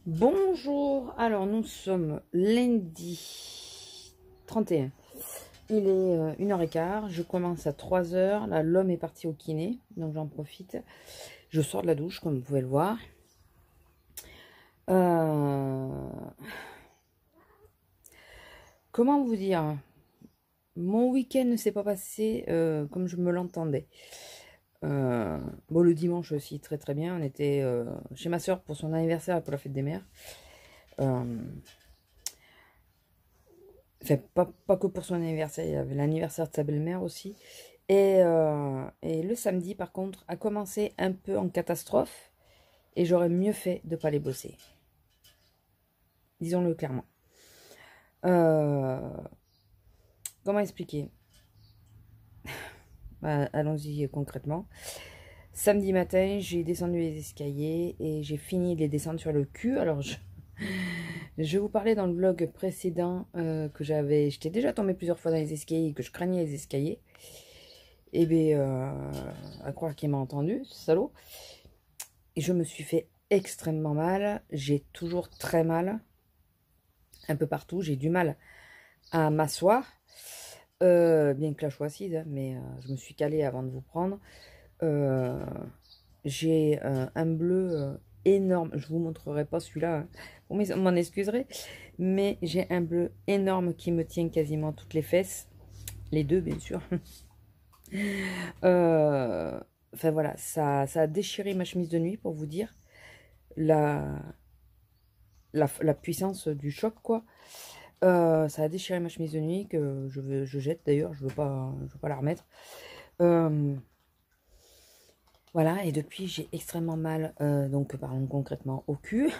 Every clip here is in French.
Bonjour, alors nous sommes lundi 31. Il est 1h15, je commence à 3h, là l'homme est parti au kiné, donc j'en profite. Je sors de la douche comme vous pouvez le voir. Comment vous dire? Mon week-end ne s'est pas passé comme je me l'entendais. Bon, le dimanche aussi très très bien, on était chez ma soeur pour son anniversaire et pour la fête des mères. Enfin, pas que pour son anniversaire, il y avait l'anniversaire de sa belle-mère aussi. Et le samedi, par contre, a commencé un peu en catastrophe. Et j'aurais mieux fait de ne pas les bosser. Disons-le clairement. Comment expliquer? Allons-y concrètement. Samedi matin, j'ai descendu les escaliers et j'ai fini de les descendre sur le cul. Alors, je vous parlais dans le vlog précédent que j'étais déjà tombée plusieurs fois dans les escaliers et que je craignais les escaliers. Et bien, à croire qu'il m'a entendu, ce salaud. Et je me suis fait extrêmement mal. J'ai toujours très mal. Un peu partout. J'ai du mal à m'asseoir. Bien que là, je sois assise, hein, mais je me suis calée avant de vous prendre. J'ai un bleu énorme. Je vous montrerai pas celui-là. Hein. Vous m'en excuserez. Mais j'ai un bleu énorme qui me tient quasiment toutes les fesses. Les deux, bien sûr. Enfin voilà, ça a déchiré ma chemise de nuit pour vous dire la puissance du choc, quoi. Ça a déchiré ma chemise de nuit que je jette d'ailleurs, je veux pas la remettre. Voilà, et depuis j'ai extrêmement mal, donc parlons concrètement au cul,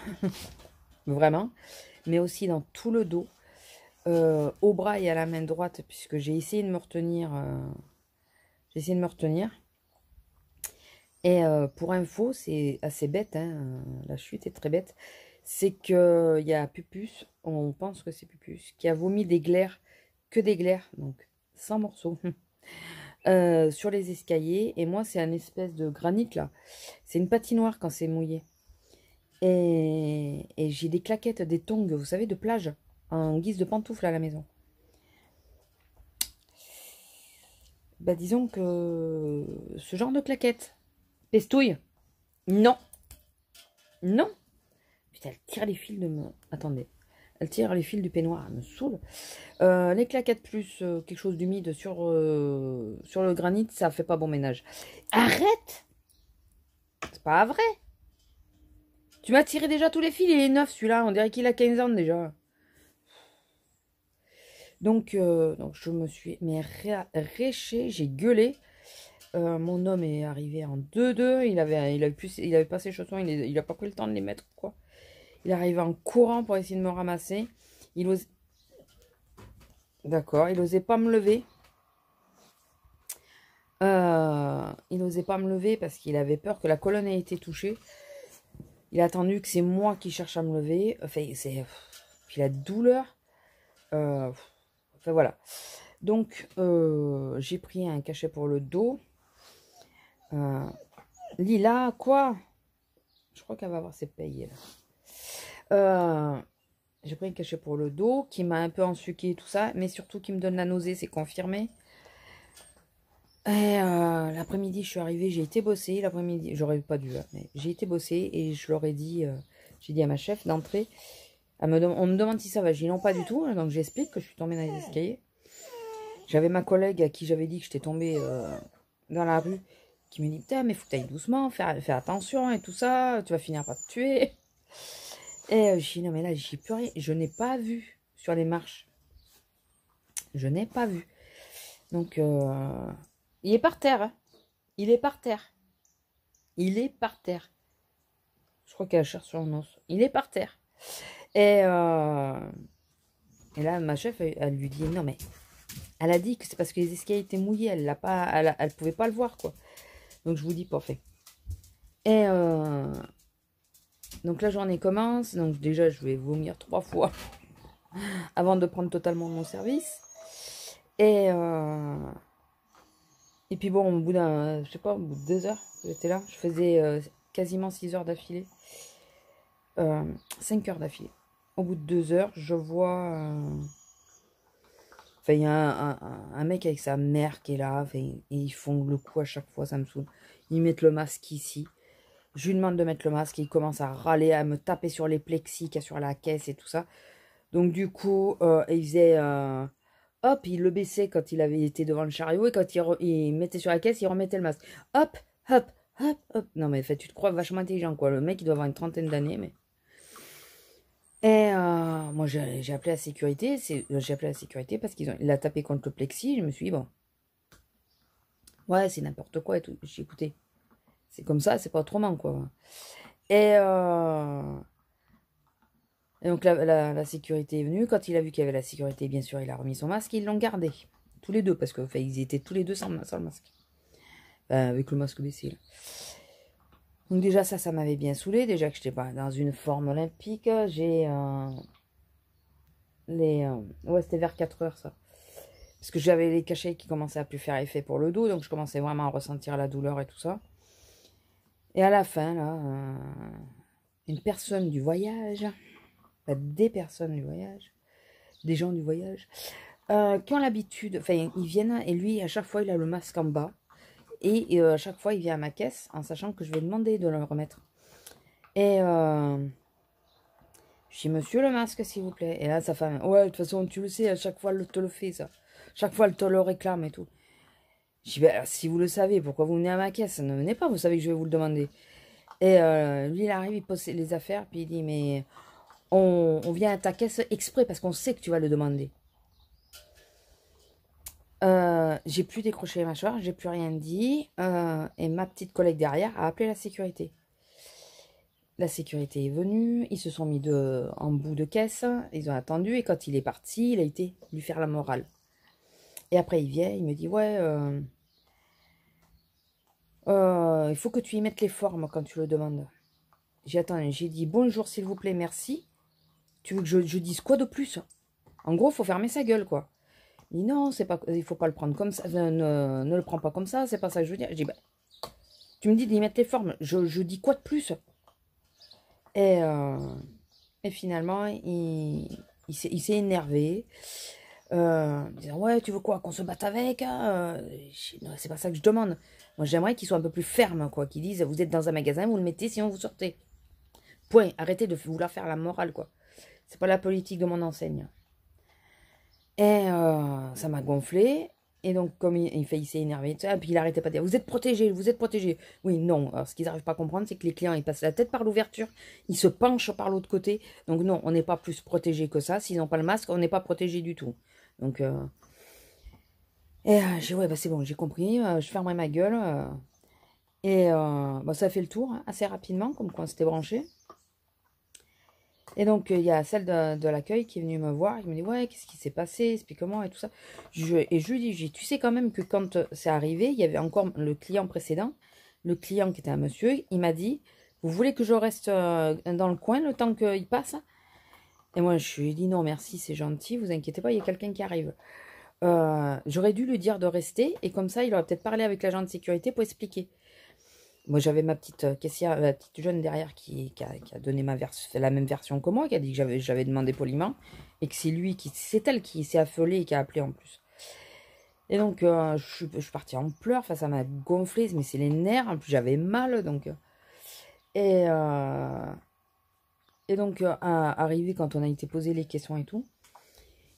vraiment, mais aussi dans tout le dos, au bras et à la main droite, puisque j'ai essayé de me retenir. Et pour info, c'est assez bête, hein, la chute est très bête. C'est qu'il y a Pupus, on pense que c'est Pupus, qui a vomi des glaires, que des glaires, donc 100 morceaux, sur les escaliers. Et moi, c'est un espèce de granit là. C'est une patinoire quand c'est mouillé. Et j'ai des claquettes, des tongs, vous savez, de plage, en guise de pantoufles à la maison. Bah, disons que ce genre de claquettes, pestouille, non, non. Putain, elle tire les fils de mon... Attendez. Elle tire les fils du peignoir, elle me saoule. Les claquettes plus quelque chose d'humide sur le granit, ça fait pas bon ménage. Arrête! C'est pas vrai! Tu m'as tiré déjà tous les fils, il est neuf celui-là, on dirait qu'il a 15 ans déjà. Donc je me suis réché, j'ai gueulé. Mon homme est arrivé en 2-2, il avait pas ses chaussons, il a pas pris le temps de les mettre, quoi. Il arrive en courant pour essayer de me ramasser. D'accord, il n'osait pas me lever. Il n'osait pas me lever parce qu'il avait peur que la colonne ait été touchée. Il a attendu que c'est moi qui cherche à me lever. Enfin, puis la douleur. Enfin, voilà. Donc, j'ai pris un cachet pour le dos. Lila, quoi? Je crois qu'elle va avoir ses payes, là. J'ai pris un cachet pour le dos qui m'a un peu ensuqué et tout ça, mais surtout qui me donne la nausée, c'est confirmé. Et l'après-midi, je suis arrivée, j'ai été bosser. L'après-midi, j'aurais pas dû, mais j'ai été bosser et je leur ai dit, j'ai dit à ma chef d'entrer. On me demande si ça va. J'ai dit non, pas du tout. Donc j'explique que je suis tombée dans les escaliers. J'avais ma collègue à qui j'avais dit que j'étais tombée dans la rue qui me dit putain, mais faut que tu ailles doucement, fais attention et tout ça, tu vas finir par te tuer. Et j'ai dit non, mais là, j'y peux rien. Je n'ai pas vu sur les marches. Je n'ai pas vu. Donc, il est par terre. Hein. Il est par terre. Il est par terre. Je crois qu'elle cherche sur un os. Il est par terre. Et là, ma chef, elle lui dit non, mais elle a dit que c'est parce que les escaliers étaient mouillés. Elle pouvait pas le voir, quoi. Donc, je vous dis pas fait. Et donc, la journée commence. Donc, déjà, je vais vomir 3 fois avant de prendre totalement mon service. Et puis bon, au bout je sais pas, au bout de 2 heures que j'étais là, je faisais quasiment 6 heures d'affilée. 5 heures d'affilée. Au bout de 2 heures, je vois... Enfin, il y a un mec avec sa mère qui est là. Enfin, et ils font le coup à chaque fois, ça me saoule. Ils mettent le masque ici. Je lui demande de mettre le masque. Et il commence à râler, à me taper sur les plexis qu'il y a sur la caisse et tout ça. Donc du coup, il faisait... hop, il le baissait quand il avait été devant le chariot. Et quand il mettait sur la caisse, il remettait le masque. Hop, hop, hop, hop. Non mais en fait, tu te crois vachement intelligent, quoi. Le mec, il doit avoir une trentaine d'années, mais... Et moi, j'ai appelé la sécurité. J'ai appelé la sécurité parce il a tapé contre le plexi. Je me suis dit, bon, ouais, c'est n'importe quoi et tout. J'ai écouté. C'est comme ça, c'est pas autrement, quoi. Et, et donc, la sécurité est venue. Quand il a vu qu'il y avait la sécurité, bien sûr, il a remis son masque. Ils l'ont gardé. Tous les deux, parce que enfin, ils étaient tous les deux sans le masque. Avec le masque baissé, là. Donc déjà ça m'avait bien saoulé. Déjà que je n'étais pas dans une forme olympique. J'ai ouais, c'était vers 4 heures ça. Parce que j'avais les cachets qui commençaient à plus faire effet pour le dos. Donc je commençais vraiment à ressentir la douleur et tout ça. Et à la fin, là, une personne du voyage, des personnes du voyage, des gens du voyage, qui ont l'habitude, enfin ils viennent et lui à chaque fois il a le masque en bas. Et à chaque fois, il vient à ma caisse en sachant que je vais demander de le remettre. Et je dis, monsieur, le masque, s'il vous plaît. Et là, sa femme, ouais, de toute façon, tu le sais, à chaque fois, elle te le fait, ça. Chaque fois, elle te le réclame et tout. Je dis, ben, si vous le savez, pourquoi vous venez à ma caisse? Ne venez pas, vous savez que je vais vous le demander. Et lui, il arrive, il pose les affaires, puis il dit, mais on vient à ta caisse exprès parce qu'on sait que tu vas le demander. J'ai plus décroché les mâchoires, j'ai plus rien dit. Et ma petite collègue derrière a appelé la sécurité. La sécurité est venue, ils se sont mis en bout de caisse, ils ont attendu et quand il est parti, il a été lui faire la morale. Et après il vient, il me dit ouais, il faut que tu y mettes les formes quand tu le demandes. J'ai dit bonjour s'il vous plaît, merci. Tu veux que je dise quoi de plus? En gros, il faut fermer sa gueule quoi. Il dit non, c'est pas, il faut pas le prendre comme ça, ne le prends pas comme ça, c'est pas ça que je veux dire. Je dis bah, tu me dis d'y mettre les formes, je dis quoi de plus? Et finalement, il s'est énervé. Disant, ouais, tu veux quoi? Qu'on se batte avec? Non, c'est pas ça que je demande. Moi, j'aimerais qu'il soit un peu plus ferme, quoi. Qu'ils disent, vous êtes dans un magasin, vous le mettez, sinon vous sortez. Point. Arrêtez de vouloir faire la morale, quoi. C'est pas la politique de mon enseigne. Et ça m'a gonflé. Et donc, comme il s'est énervé, puis il arrêtait pas de dire, vous êtes protégés, vous êtes protégés. Oui, non. Alors, ce qu'ils n'arrivent pas à comprendre, c'est que les clients, ils passent la tête par l'ouverture, ils se penchent par l'autre côté. Donc, non, on n'est pas plus protégés que ça. S'ils n'ont pas le masque, on n'est pas protégés du tout. Donc, j'ai dit, ouais, bah, c'est bon, j'ai compris, je fermerai ma gueule. Et bah, ça a fait le tour, hein, assez rapidement, comme quand on s'était branché. Et donc, il y a celle de l'accueil qui est venue me voir. Il me dit, ouais, qu'est-ce qui s'est passé? Explique-moi et tout ça. Et je lui dis, tu sais quand même que quand c'est arrivé, il y avait encore le client précédent, le client qui était un monsieur, il m'a dit, vous voulez que je reste dans le coin le temps qu'il passe? Et moi, je lui ai dit, non, merci, c'est gentil, vous inquiétez pas, il y a quelqu'un qui arrive. J'aurais dû lui dire de rester, et comme ça, il aurait peut-être parlé avec l'agent de sécurité pour expliquer. Moi, j'avais ma petite caissière, la petite jeune derrière qui a donné la même version que moi, qui a dit que j'avais demandé poliment, et que c'est elle qui s'est affolée et qui a appelé en plus. Et donc, je suis partie en pleurs, enfin, ça m'a gonflé, mais c'est les nerfs, en plus j'avais mal, donc... Et donc, arrivé quand on a été posé les questions et tout,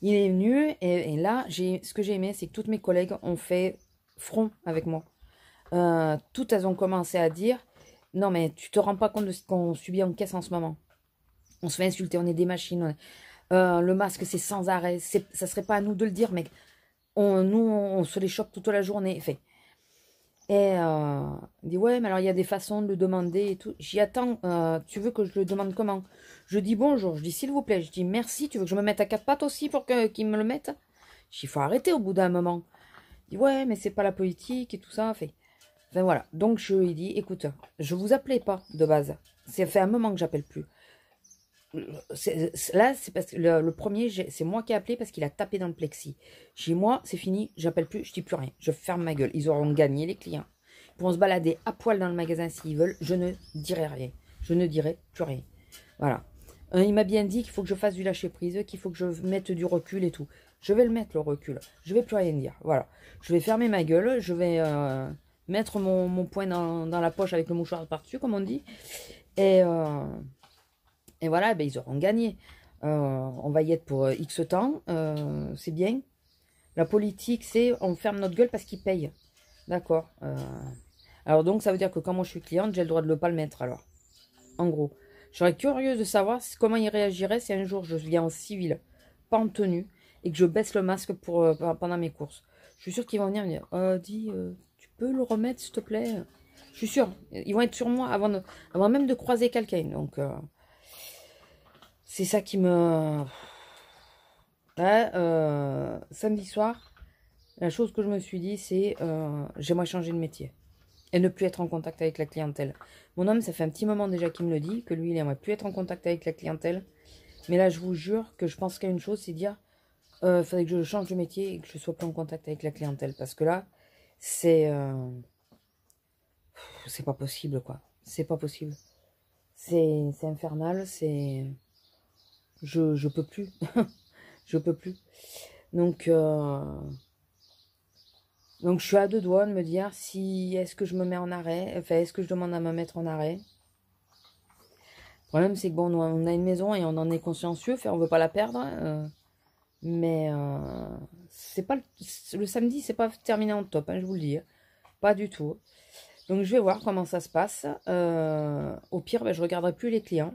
il est venu, et là, ce que j'ai aimé, c'est que toutes mes collègues ont fait front avec moi. Toutes elles ont commencé à dire non mais tu te rends pas compte de ce qu'on subit en caisse en ce moment, on se fait insulter, on est des machines, le masque c'est sans arrêt, ça serait pas à nous de le dire mais on se les chope toute la journée fait. Et il dit ouais mais alors il y a des façons de le demander et tout. J'y attends, tu veux que je le demande comment? Je dis bonjour, je dis s'il vous plaît, je dis merci, tu veux que je me mette à quatre pattes aussi pour qu'il me le mette? Il faut arrêter au bout d'un moment. Il dit ouais mais c'est pas la politique et tout ça fait. Enfin voilà, donc je lui ai dit, écoute, je vous appelais pas de base. Ça fait un moment que j'appelle plus. Là, c'est parce que le premier, c'est moi qui ai appelé parce qu'il a tapé dans le plexi. Chez moi, c'est fini, j'appelle plus, je dis plus rien. Je ferme ma gueule. Ils auront gagné, les clients. Ils pourront se balader à poil dans le magasin s'ils veulent. Je ne dirai rien. Je ne dirai plus rien. Voilà. Il m'a bien dit qu'il faut que je fasse du lâcher-prise, qu'il faut que je mette du recul et tout. Je vais le mettre, le recul. Je vais plus rien dire. Voilà. Je vais fermer ma gueule. Je vais mettre mon poing dans la poche avec le mouchoir par-dessus, comme on dit. Et voilà, ben, ils auront gagné. On va y être pour X temps. C'est bien. La politique, c'est on ferme notre gueule parce qu'ils payent. D'accord. Alors donc, ça veut dire que quand moi je suis cliente, j'ai le droit de ne pas le mettre alors. En gros. Je serais curieuse de savoir comment il réagirait si un jour je viens en civil, pas en tenue, et que je baisse le masque pendant mes courses. Je suis sûre qu'ils vont venir me dire dis, tu peux le remettre s'il te plaît. Je suis sûre. Ils vont être sur moi avant même de croiser quelqu'un. Donc, c'est ça qui me... Là, samedi soir, la chose que je me suis dit, c'est j'aimerais changer de métier. Et ne plus être en contact avec la clientèle. Mon homme, ça fait un petit moment déjà qu'il me le dit, que lui, il aimerait plus être en contact avec la clientèle. Mais là, je vous jure que je pense qu'à une chose, c'est dire, faudrait que je change de métier et que je sois plus en contact avec la clientèle. Parce que là, c'est pas possible, quoi. C'est pas possible. C'est infernal, c'est... Je peux plus. Je peux plus. Donc, je suis à deux doigts de me dire si est-ce que je me mets en arrêt, enfin, est-ce que je demande à me mettre en arrêt. Le problème, c'est que bon, on a une maison et on en est consciencieux, enfin, on veut pas la perdre. Mais c'est pas le samedi, c'est pas terminé en top, hein, je vous le dis. Hein. Pas du tout. Donc, je vais voir comment ça se passe. Au pire, ben, je regarderai plus les clients.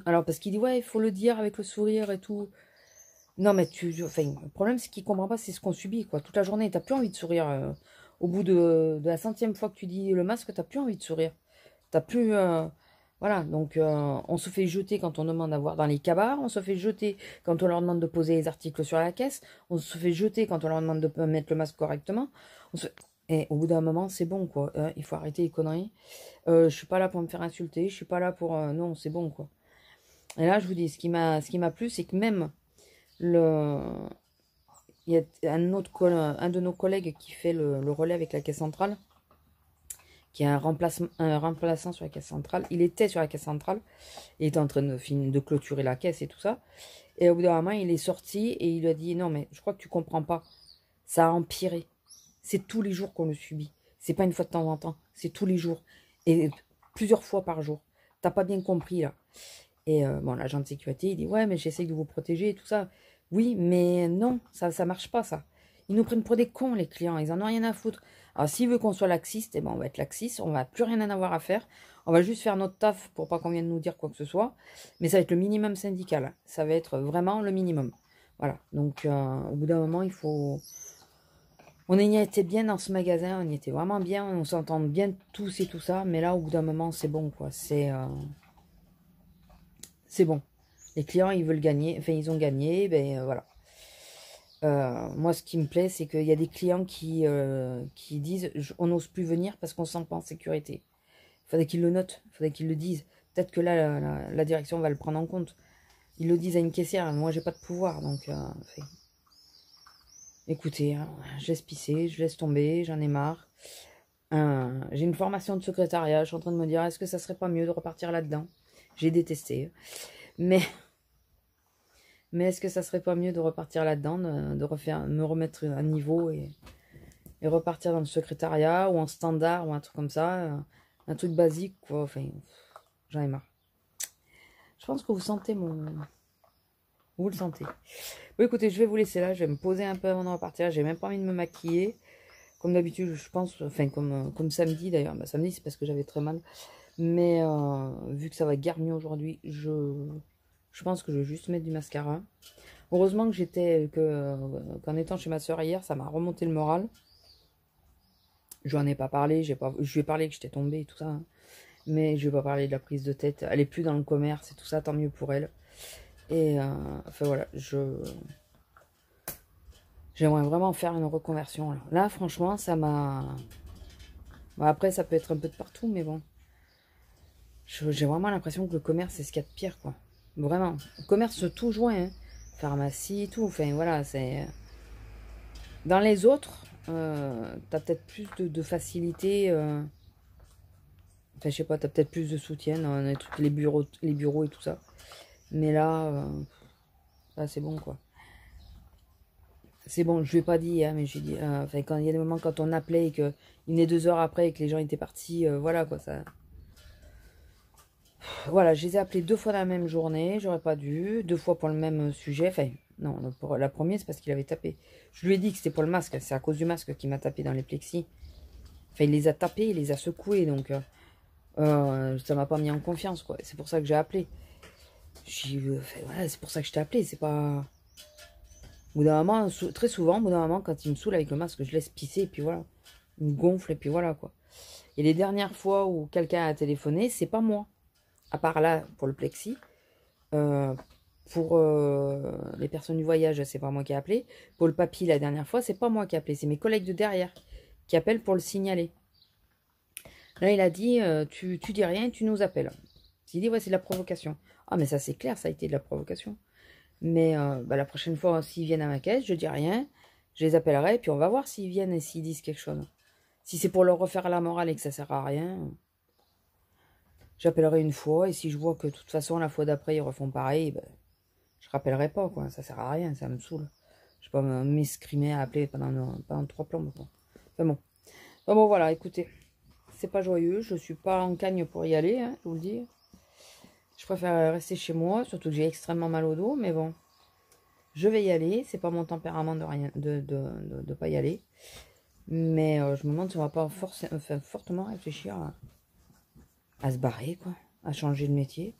Alors, parce qu'il dit, ouais, il faut le dire avec le sourire et tout. Non, mais enfin, le problème, c'est qu'il comprend pas, c'est ce qu'on subit, quoi. Toute la journée, t'as plus envie de sourire. Au bout de la centième fois que tu dis le masque, t'as plus envie de sourire. T'as plus... voilà, donc on se fait jeter quand on demande à voir dans les cabars, on se fait jeter quand on leur demande de poser les articles sur la caisse, on se fait jeter quand on leur demande de mettre le masque correctement. Et au bout d'un moment, c'est bon, quoi. Il faut arrêter les conneries. Je suis pas là pour me faire insulter, je suis pas là pour... non, c'est bon, quoi. Et là, je vous dis, ce qui m'a plu, c'est que même... Il y a un de nos collègues qui fait le relais avec la caisse centrale, qui est un remplaçant sur la caisse centrale. Il était sur la caisse centrale, il était en train de clôturer la caisse et tout ça. Et au bout d'un moment, il est sorti et il lui a dit, non mais je crois que tu comprends pas, ça a empiré. C'est tous les jours qu'on le subit. C'est pas une fois de temps en temps, c'est tous les jours. Et plusieurs fois par jour. T'as pas bien compris là. Et bon, l'agent de sécurité, il dit, ouais mais j'essaye de vous protéger et tout ça. Oui, mais non, ça marche pas, ça. Ils nous prennent pour des cons, les clients. Ils en ont rien à foutre. Alors, s'il veut qu'on soit laxiste, eh ben, on va être laxiste. On va plus rien en avoir à faire. On va juste faire notre taf pour pas qu'on vienne nous dire quoi que ce soit. Mais ça va être le minimum syndical. Ça va être vraiment le minimum. Voilà. Donc, au bout d'un moment, il faut... On y était bien dans ce magasin. On y était vraiment bien. On s'entend bien tous et tout ça. Mais là, au bout d'un moment, c'est bon, quoi. C'est bon. Les clients, ils veulent gagner. Enfin, ils ont gagné. Ben, voilà. Moi, ce qui me plaît, c'est qu'il y a des clients qui disent on n'ose plus venir parce qu'on ne se sent pas en sécurité. Il faudrait qu'ils le notent, il faudrait qu'ils le disent. Peut-être que là, la direction va le prendre en compte. Ils le disent à une caissière. Moi, j'ai pas de pouvoir. Donc, écoutez, hein, je laisse pisser, je laisse tomber, j'en ai marre. J'ai une formation de secrétariat. Je suis en train de me dire est-ce que ça serait pas mieux de repartir là-dedans? J'ai détesté. Mais est-ce que ça serait pas mieux de repartir là-dedans, me remettre à niveau et repartir dans le secrétariat ou en standard ou un truc comme ça, un truc basique, quoi. Enfin, j'en ai marre. Je pense que vous sentez vous le sentez. Bon, écoutez, je vais vous laisser là. Je vais me poser un peu avant de repartir. J'ai même pas envie de me maquiller. Comme d'habitude, je pense, enfin, comme samedi d'ailleurs. Bah, samedi, c'est parce que j'avais très mal. Mais vu que ça va guère mieux aujourd'hui, je pense que je vais juste mettre du mascara. Heureusement qu'en étant chez ma soeur hier, ça m'a remonté le moral. Je n'en ai pas parlé. Je lui ai parlé que j'étais tombée et tout ça. Hein. Mais je ne vais pas parler de la prise de tête. Elle est plus dans le commerce et tout ça. Tant mieux pour elle. Et enfin voilà. J'aimerais vraiment faire une reconversion. Là franchement, ça m'a... Bon, après, ça peut être un peu de partout. Mais bon. J'ai vraiment l'impression que le commerce, c'est ce qu'il y a de pire, quoi. Vraiment. Commerce tout joint, hein. Pharmacie, tout. Enfin, voilà, c'est... Dans les autres, t'as peut-être plus de facilité. Enfin, je sais pas, t'as peut-être plus de soutien dans les trucs, les bureaux et tout ça. Mais là, là c'est bon, quoi. C'est bon, je lui ai pas dit, hein, mais j'ai dit... enfin, quand il y a des moments quand on appelait et qu'il venait 2 heures après et que les gens étaient partis, voilà, quoi, ça... Voilà, je les ai appelés 2 fois dans la même journée, j'aurais pas dû. 2 fois pour le même sujet. Enfin, non, pour la première, c'est parce qu'il avait tapé. Je lui ai dit que c'était pour le masque, c'est à cause du masque qu'il m'a tapé dans les plexis. Enfin, il les a tapés, il les a secoués, donc... ça m'a pas mis en confiance, quoi. C'est pour ça que j'ai appelé. Enfin, voilà, c'est pour ça que je t'ai appelé, c'est pas... Au bout d'un moment, très souvent, au bout d'un moment, quand il me saoule avec le masque, je laisse pisser, et puis voilà. Il me gonfle, et puis voilà, quoi. Et les dernières fois où quelqu'un a téléphoné, c'est pas moi. À part là, pour le plexi. Pour les personnes du voyage, c'est pas moi qui ai appelé. Pour le papy, la dernière fois, c'est pas moi qui ai appelé. C'est mes collègues de derrière qui appellent pour le signaler. Là, il a dit, tu dis rien, tu nous appelles. Il dit, ouais, c'est de la provocation. Ah, mais ça, c'est clair, ça a été de la provocation. Mais bah, la prochaine fois, s'ils viennent à ma caisse, je dis rien. Je les appellerai, puis on va voir s'ils viennent et s'ils disent quelque chose. Si c'est pour leur refaire la morale et que ça sert à rien, j'appellerai une fois. Et si je vois que de toute façon, la fois d'après, ils refont pareil, ben, je rappellerai pas, quoi. Ça sert à rien, ça me saoule. Je vais pas m'escrimer à appeler pendant 3 plombs, quoi. Enfin bon. Enfin bon, voilà, écoutez. C'est pas joyeux, je suis pas en cagne pour y aller, hein, je vous le dis. Je préfère rester chez moi, surtout que j'ai extrêmement mal au dos, mais bon. Je vais y aller, c'est pas mon tempérament de pas y aller. Mais je me demande si on va pas fortement réfléchir à se barrer, quoi. À changer de métier.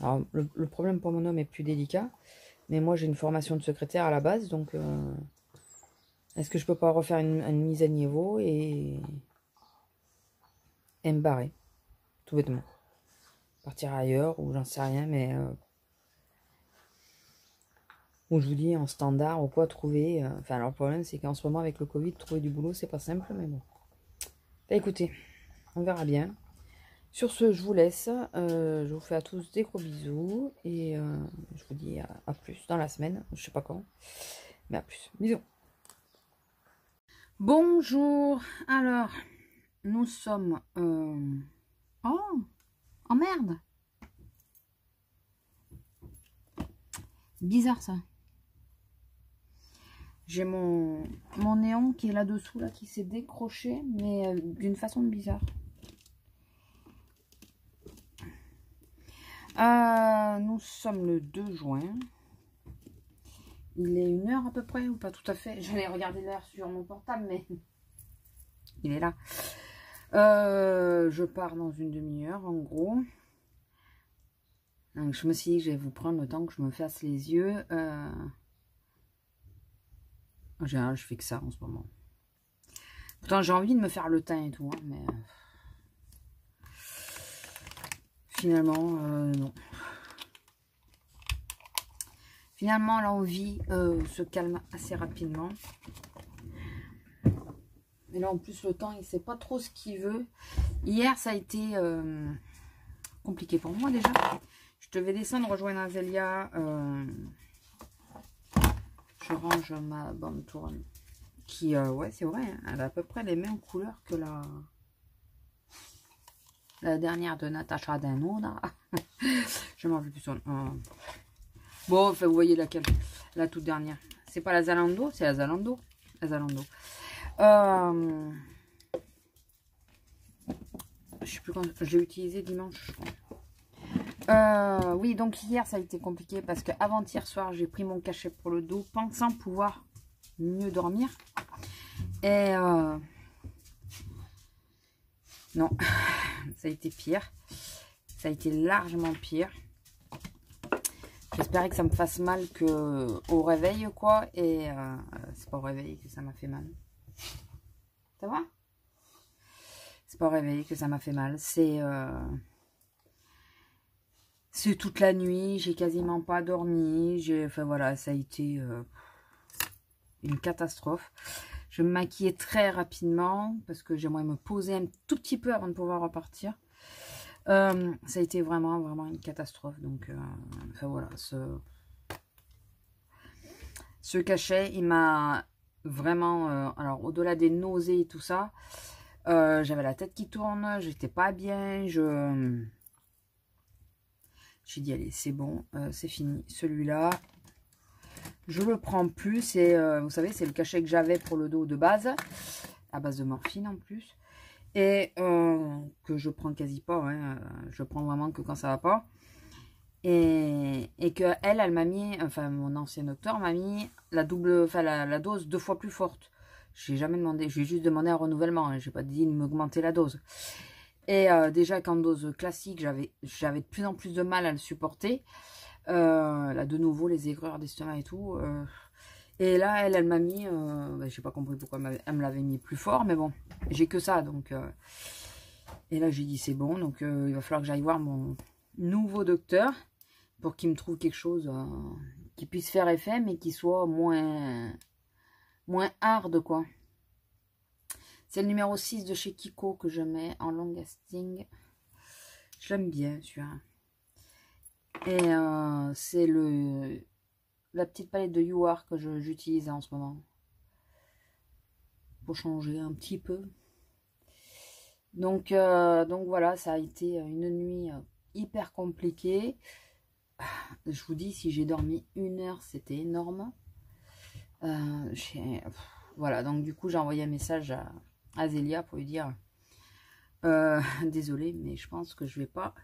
Alors, le problème pour mon homme est plus délicat. Mais moi, j'ai une formation de secrétaire à la base, donc... est-ce que je peux pas refaire une mise à niveau et me barrer, tout bêtement. Partir ailleurs, ou j'en sais rien, mais... ou je vous dis, en standard, ou quoi, trouver... enfin, alors le problème, c'est qu'en ce moment, avec le Covid, trouver du boulot, c'est pas simple, mais bon. Bah, écoutez, on verra bien. Sur ce, je vous laisse. Je vous fais à tous des gros bisous. Et je vous dis à plus dans la semaine. Je sais pas quand, mais à plus. Bisous. Bonjour. Alors, nous sommes... Oh, oh merde. Bizarre ça. J'ai mon néon qui est là-dessous, là, qui s'est décroché, mais d'une façon bizarre. Nous sommes le 2 juin. Il est 1h à peu près, ou pas tout à fait. J'allais regarder l'heure sur mon portable, mais il est là. Je pars dans une demi-heure, en gros. Donc, je me suis dit que je vais vous prendre le temps que je me fasse les yeux. En général, je fais que ça en ce moment. Pourtant, j'ai envie de me faire le teint et tout, hein, mais... finalement, non. Finalement, l'envie se calme assez rapidement. Et là, en plus, le temps, il ne sait pas trop ce qu'il veut. Hier, ça a été compliqué pour moi, déjà. Je devais descendre, rejoindre Azélia. Je range ma bande tourne. Qui, ouais, c'est vrai, hein, elle a à peu près les mêmes couleurs que la dernière de Natacha Danoda. Je m'en rappelle plus son nom. Bon, enfin, vous voyez laquelle, la toute dernière. C'est pas la Zalando, c'est la Zalando. La Zalando. Je sais plus quand je l'ai utilisé dimanche, je crois. Oui, donc hier ça a été compliqué parce que avant-hier soir j'ai pris mon cachet pour le dos pensant pouvoir mieux dormir. Et non, ça a été pire. Ça a été largement pire. J'espérais que ça me fasse mal que au réveil, quoi. Et c'est pas au réveil que ça m'a fait mal. Ça va? C'est pas au réveil que ça m'a fait mal. C'est toute la nuit. J'ai quasiment pas dormi. Enfin voilà, ça a été une catastrophe. Je me maquillais très rapidement parce que j'aimerais me poser un tout petit peu avant de pouvoir repartir. Ça a été vraiment, vraiment une catastrophe. Donc, enfin voilà, ce cachet, il m'a vraiment... alors, au-delà des nausées et tout ça, J'avais la tête qui tourne, j'étais pas bien, j'ai dit allez c'est bon, c'est fini. Celui-là, je le prends plus. C'est, vous savez, c'est le cachet que j'avais pour le dos de base, à base de morphine en plus. Et que je prends quasi pas, hein, je prends vraiment que quand ça va pas. Et que elle m'a mis, enfin mon ancien docteur m'a mis la double, enfin la dose 2 fois plus forte. J'ai jamais demandé, j'ai juste demandé un renouvellement, hein, j'ai pas dit de m'augmenter la dose. Et déjà qu'en dose classique, j'avais de plus en plus de mal à le supporter. Là de nouveau les aigreurs d'estomac et tout. Et là elle m'a mis, bah, j'ai pas compris pourquoi elle me l'avait mis plus fort, mais bon, j'ai que ça donc. Et là j'ai dit c'est bon, donc il va falloir que j'aille voir mon nouveau docteur pour qu'il me trouve quelque chose qui puisse faire effet, mais qui soit moins hard, quoi. C'est le numéro 6 de chez Kiko que je mets en long lasting. Je l'aime bien, celui-là. Et c'est la petite palette de UR que j'utilise en ce moment. Pour changer un petit peu. Donc voilà, ça a été une nuit hyper compliquée. Je vous dis, si j'ai dormi 1 heure, c'était énorme. Voilà, donc du coup, j'ai envoyé un message à Zélia pour lui dire désolée, mais je pense que je vais pas.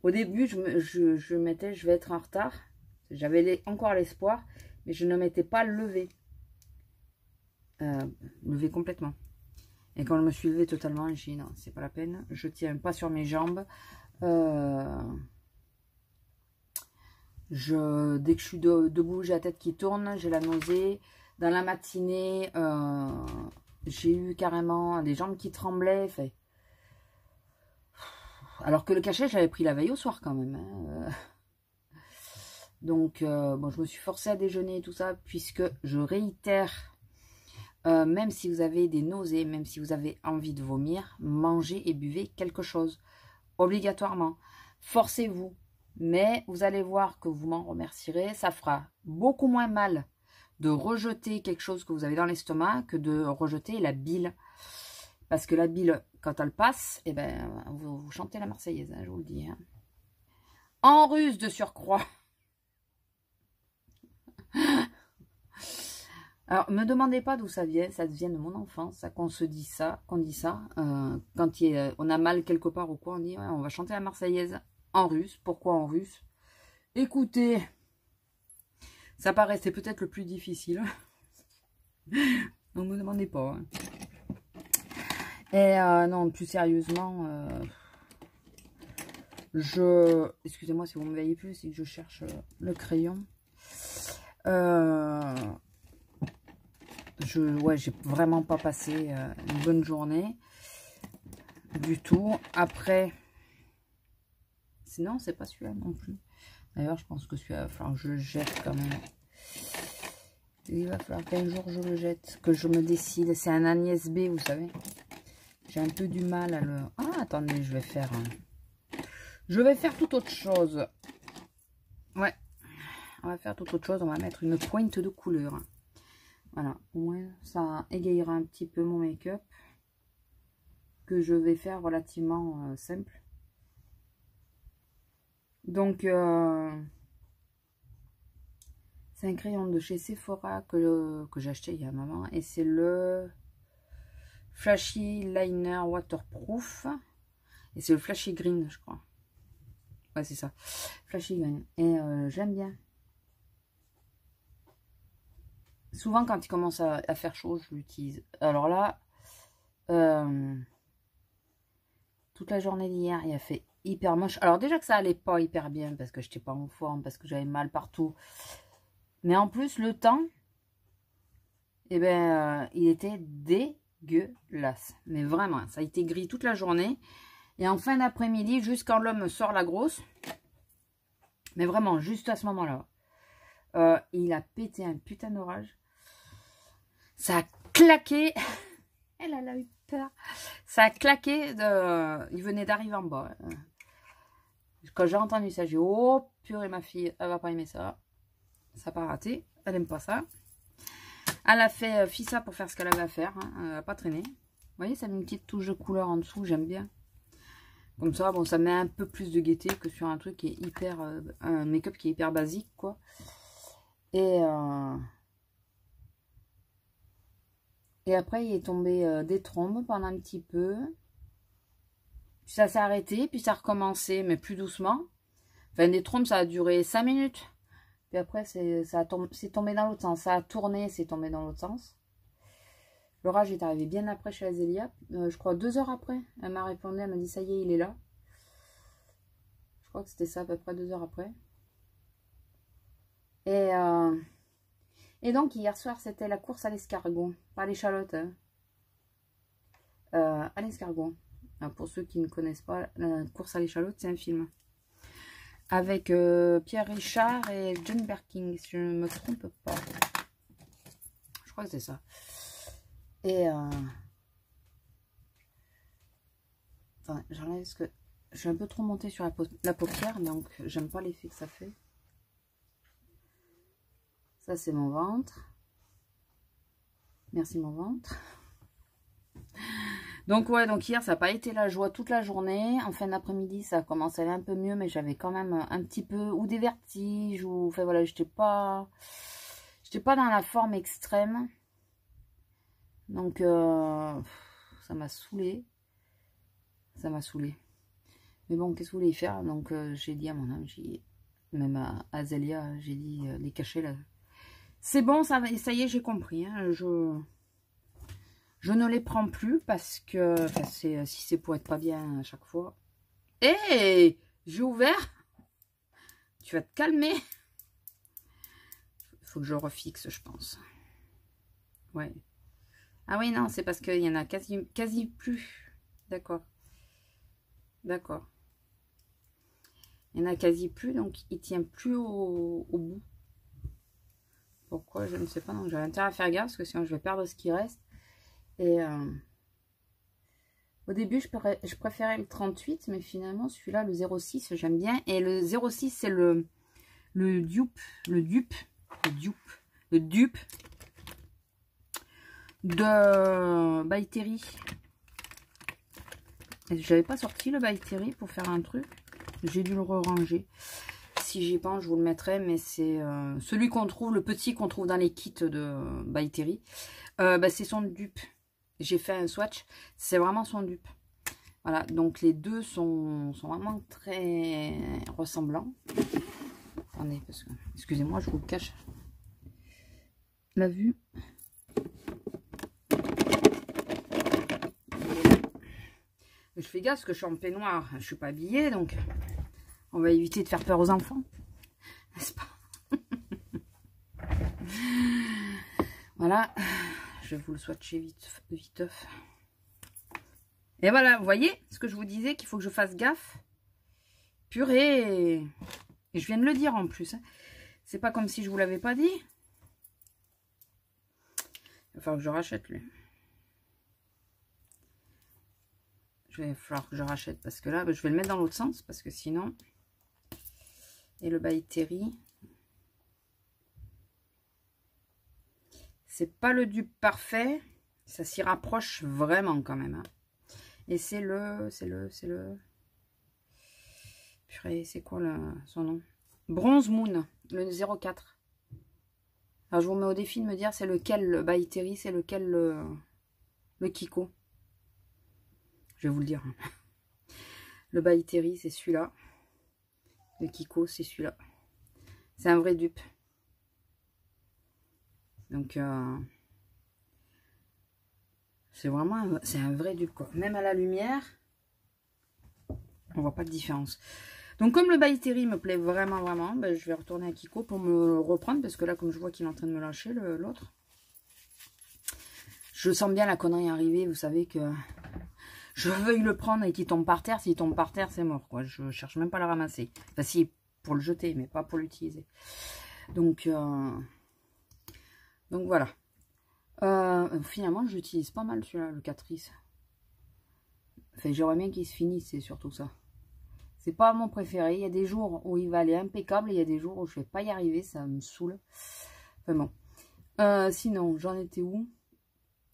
Au début, je mettais, je vais être en retard. J'avais encore l'espoir, mais je ne m'étais pas levée. Levée complètement. Et quand je me suis levée totalement, j'ai dit non, c'est pas la peine. Je tiens pas sur mes jambes. Dès que je suis debout, j'ai la tête qui tourne, j'ai la nausée. Dans la matinée, j'ai eu carrément les jambes qui tremblaient. Fait. Alors que le cachet, j'avais pris la veille au soir quand même. Hein. Donc, bon, je me suis forcée à déjeuner et tout ça, puisque je réitère, même si vous avez des nausées, même si vous avez envie de vomir, mangez et buvez quelque chose. Obligatoirement. Forcez-vous. Mais vous allez voir que vous m'en remercierez. Ça fera beaucoup moins mal de rejeter quelque chose que vous avez dans l'estomac que de rejeter la bile. Parce que la bile, quand elle passe, eh ben, vous chantez la Marseillaise, hein, je vous le dis. Hein. En russe de surcroît. Alors, me demandez pas d'où ça vient de mon enfance, qu'on se dit ça, qu'on dit ça. Quand on a mal quelque part ou quoi, on dit ouais, on va chanter la Marseillaise en russe. Pourquoi en russe? Écoutez, ça paraissait peut-être le plus difficile. Donc, me demandez pas. Hein. Et non, plus sérieusement, excusez-moi si vous ne me voyez plus, c'est que je cherche le crayon. Ouais, j'ai vraiment pas passé une bonne journée du tout. Après, sinon, c'est pas celui-là non plus. D'ailleurs, je pense que celui-là, il va falloir que je le jette quand même. Il va falloir qu'un jour je le jette, que je me décide. C'est un Agnès B, vous savez. J'ai un peu du mal à le... Ah, attendez, je vais faire tout autre chose. Ouais, on va faire tout autre chose. On va mettre une pointe de couleur. Voilà, au moins ça égayera un petit peu mon make-up. Que je vais faire relativement simple. Donc, c'est un crayon de chez Sephora que j'ai acheté il y a un moment. Et c'est le Flashy Liner Waterproof. Et c'est le Flashy Green, je crois. Ouais, c'est ça. Flashy Green. Et j'aime bien. Souvent, quand il commence à faire chaud, je l'utilise. Alors là, toute la journée d'hier, il a fait hyper moche. Alors déjà que ça allait pas hyper bien, parce que je n'étais pas en forme, parce que j'avais mal partout. Mais en plus, le temps, eh ben, il était dégueulasse. Mais vraiment, ça a été gris toute la journée. Et en fin d'après-midi, juste quand l'homme sort la grosse, mais vraiment, juste à ce moment-là, il a pété un putain d'orage. Ça a claqué. Elle a eu peur. Ça a claqué. Il venait d'arriver en bas. Quand j'ai entendu ça, j'ai dit, oh purée, ma fille, elle va pas aimer ça. Ça n'a pas raté. Elle aime pas ça. Elle a fait fissa pour faire ce qu'elle avait à faire. Hein. Elle n'a pas traîné. voyez, ça met une petite touche de couleur en dessous, j'aime bien. Comme ça, bon, ça met un peu plus de gaieté que sur un truc qui est hyper... un make-up qui est hyper basique, quoi. Et après, il est tombé des trombes pendant un petit peu. Puis ça s'est arrêté, puis ça a recommencé, mais plus doucement. Enfin, des trombes, ça a duré 5 minutes. Puis après, c'est tombé dans l'autre sens. Ça a tourné, c'est tombé dans l'autre sens. L'orage est arrivé bien après chez Azélia. Je crois 2 heures après. Elle m'a répondu, elle m'a dit, ça y est, il est là. Je crois que c'était ça, à peu près 2 heures après. Et donc, hier soir, c'était la course à l'escargot. Pas l'échalote, hein. À l'escargot. Pour ceux qui ne connaissent pas, la course à l'échalote, c'est un film. Avec Pierre Richard et Jane Birkin, si je ne me trompe pas. Je crois que c'est ça. Et enfin, j'enlève ce que... Je suis un peu trop montée sur la paupière, donc j'aime pas l'effet que ça fait. Ça, c'est mon ventre. Merci, mon ventre. Donc, ouais, donc hier, ça n'a pas été la joie toute la journée. En fin d'après-midi, ça a commencé à aller un peu mieux, mais j'avais quand même un petit peu, ou des vertiges, ou... Enfin, voilà, j'étais pas dans la forme extrême. Donc, ça m'a saoulée. Ça m'a saoulée. Mais bon, qu'est-ce que vous voulez y faire? Donc, j'ai dit à mon âme, même à Azélia, j'ai dit, les cachets, là. C'est bon, ça y est, j'ai compris. Hein, je ne les prends plus parce que, enfin, si c'est pour être pas bien à chaque fois. Hé, j'ai ouvert. Tu vas te calmer. Il faut que je refixe, je pense. Ouais. Ah oui, non, c'est parce qu'il y en a quasi plus. D'accord. D'accord. Il y en a quasi plus, donc il tient plus au bout. Pourquoi? Je ne sais pas. Donc j'ai intérêt à faire gaffe parce que sinon je vais perdre ce qui reste. Et au début, je préférais le 38, mais finalement, celui-là, le 06, j'aime bien. Et le 06, c'est le dupe de By Terry. J'avais pas sorti le By Terry pour faire un truc. J'ai dû le ranger. Si j'y pense, je vous le mettrai, mais c'est celui qu'on trouve, le petit qu'on trouve dans les kits de By Terry. C'est son dupe. J'ai fait un swatch, c'est vraiment son dupe. Voilà, donc les deux sont vraiment très ressemblants. Attendez, parce que, excusez-moi, je vous le cache. La vue. Je fais gaffe parce que je suis en peignoir, je suis pas habillée, donc on va éviter de faire peur aux enfants. N'est-ce pas? Voilà, je vais vous le swatcher viteuf. Et voilà, vous voyez ce que je vous disais, qu'il faut que je fasse gaffe. Purée. Et je viens de le dire en plus. Hein. C'est pas comme si je vous l'avais pas dit. Il va falloir que je rachète lui. Il va falloir que je rachète parce que là, je vais le mettre dans l'autre sens parce que sinon... Et le By Terry. C'est pas le dupe parfait. Ça s'y rapproche vraiment quand même. Hein. Et c'est le... Purée, c'est quoi son nom? Bronze Moon, le 04. Alors je vous mets au défi de me dire c'est lequel le By Terry, c'est lequel le Kiko. Je vais vous le dire. Le By Terry, c'est celui-là. Le Kiko, c'est celui-là. C'est un vrai dupe. Donc, c'est vraiment c'est un vrai dupe, quoi. Même à la lumière, on voit pas de différence. Donc, comme le By Terry me plaît vraiment, ben, je vais retourner à Kiko pour me reprendre. Parce que là, comme je vois qu'il est en train de me lâcher, l'autre. Je sens bien la connerie arriver. Vous savez que je veuille le prendre et qu'il tombe par terre. S'il tombe par terre, c'est mort, quoi. Je cherche même pas à le ramasser. Enfin, si, pour le jeter, mais pas pour l'utiliser. Donc voilà. Finalement, j'utilise pas mal celui-là, le Catrice. Enfin, j'aimerais bien qu'il se finisse, c'est surtout ça. C'est pas mon préféré. Il y a des jours où il va aller impeccable. Et il y a des jours où je vais pas y arriver. Ça me saoule. Enfin bon. Sinon, j'en étais où?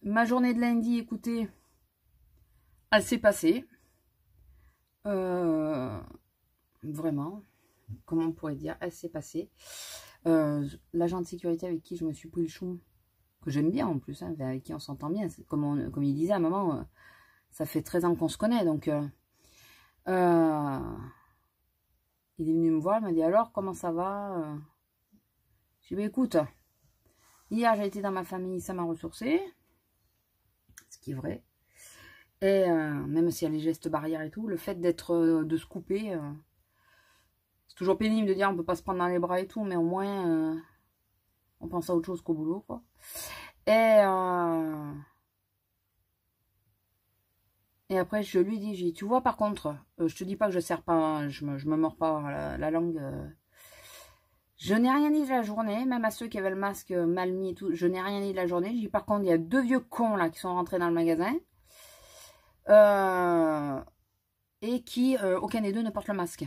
Ma journée de lundi, écoutez. elle s'est passée. Vraiment, comment on pourrait dire, elle s'est passée. L'agent de sécurité avec qui je me suis pris le chou, que j'aime bien en plus, hein, avec qui on s'entend bien, comme il disait à un moment, ça fait 13 ans qu'on se connaît, donc il est venu me voir, il m'a dit alors comment ça va. Je lui ai dit écoute, hier j'ai été dans ma famille, ça m'a ressourcé, ce qui est vrai, et même s'il y a les gestes barrières et tout, le fait d'être, de se couper, c'est toujours pénible de dire on peut pas se prendre dans les bras et tout, mais au moins on pense à autre chose qu'au boulot, quoi. Et après, je lui dis, tu vois, par contre, je te dis pas que je sers pas, je me mords pas la langue. Je n'ai rien dit de la journée, même à ceux qui avaient le masque mal mis et tout, je n'ai rien dit de la journée. Je dis, par contre, il y a 2 vieux cons là qui sont rentrés dans le magasin. Et qui, aucun des deux ne porte le masque.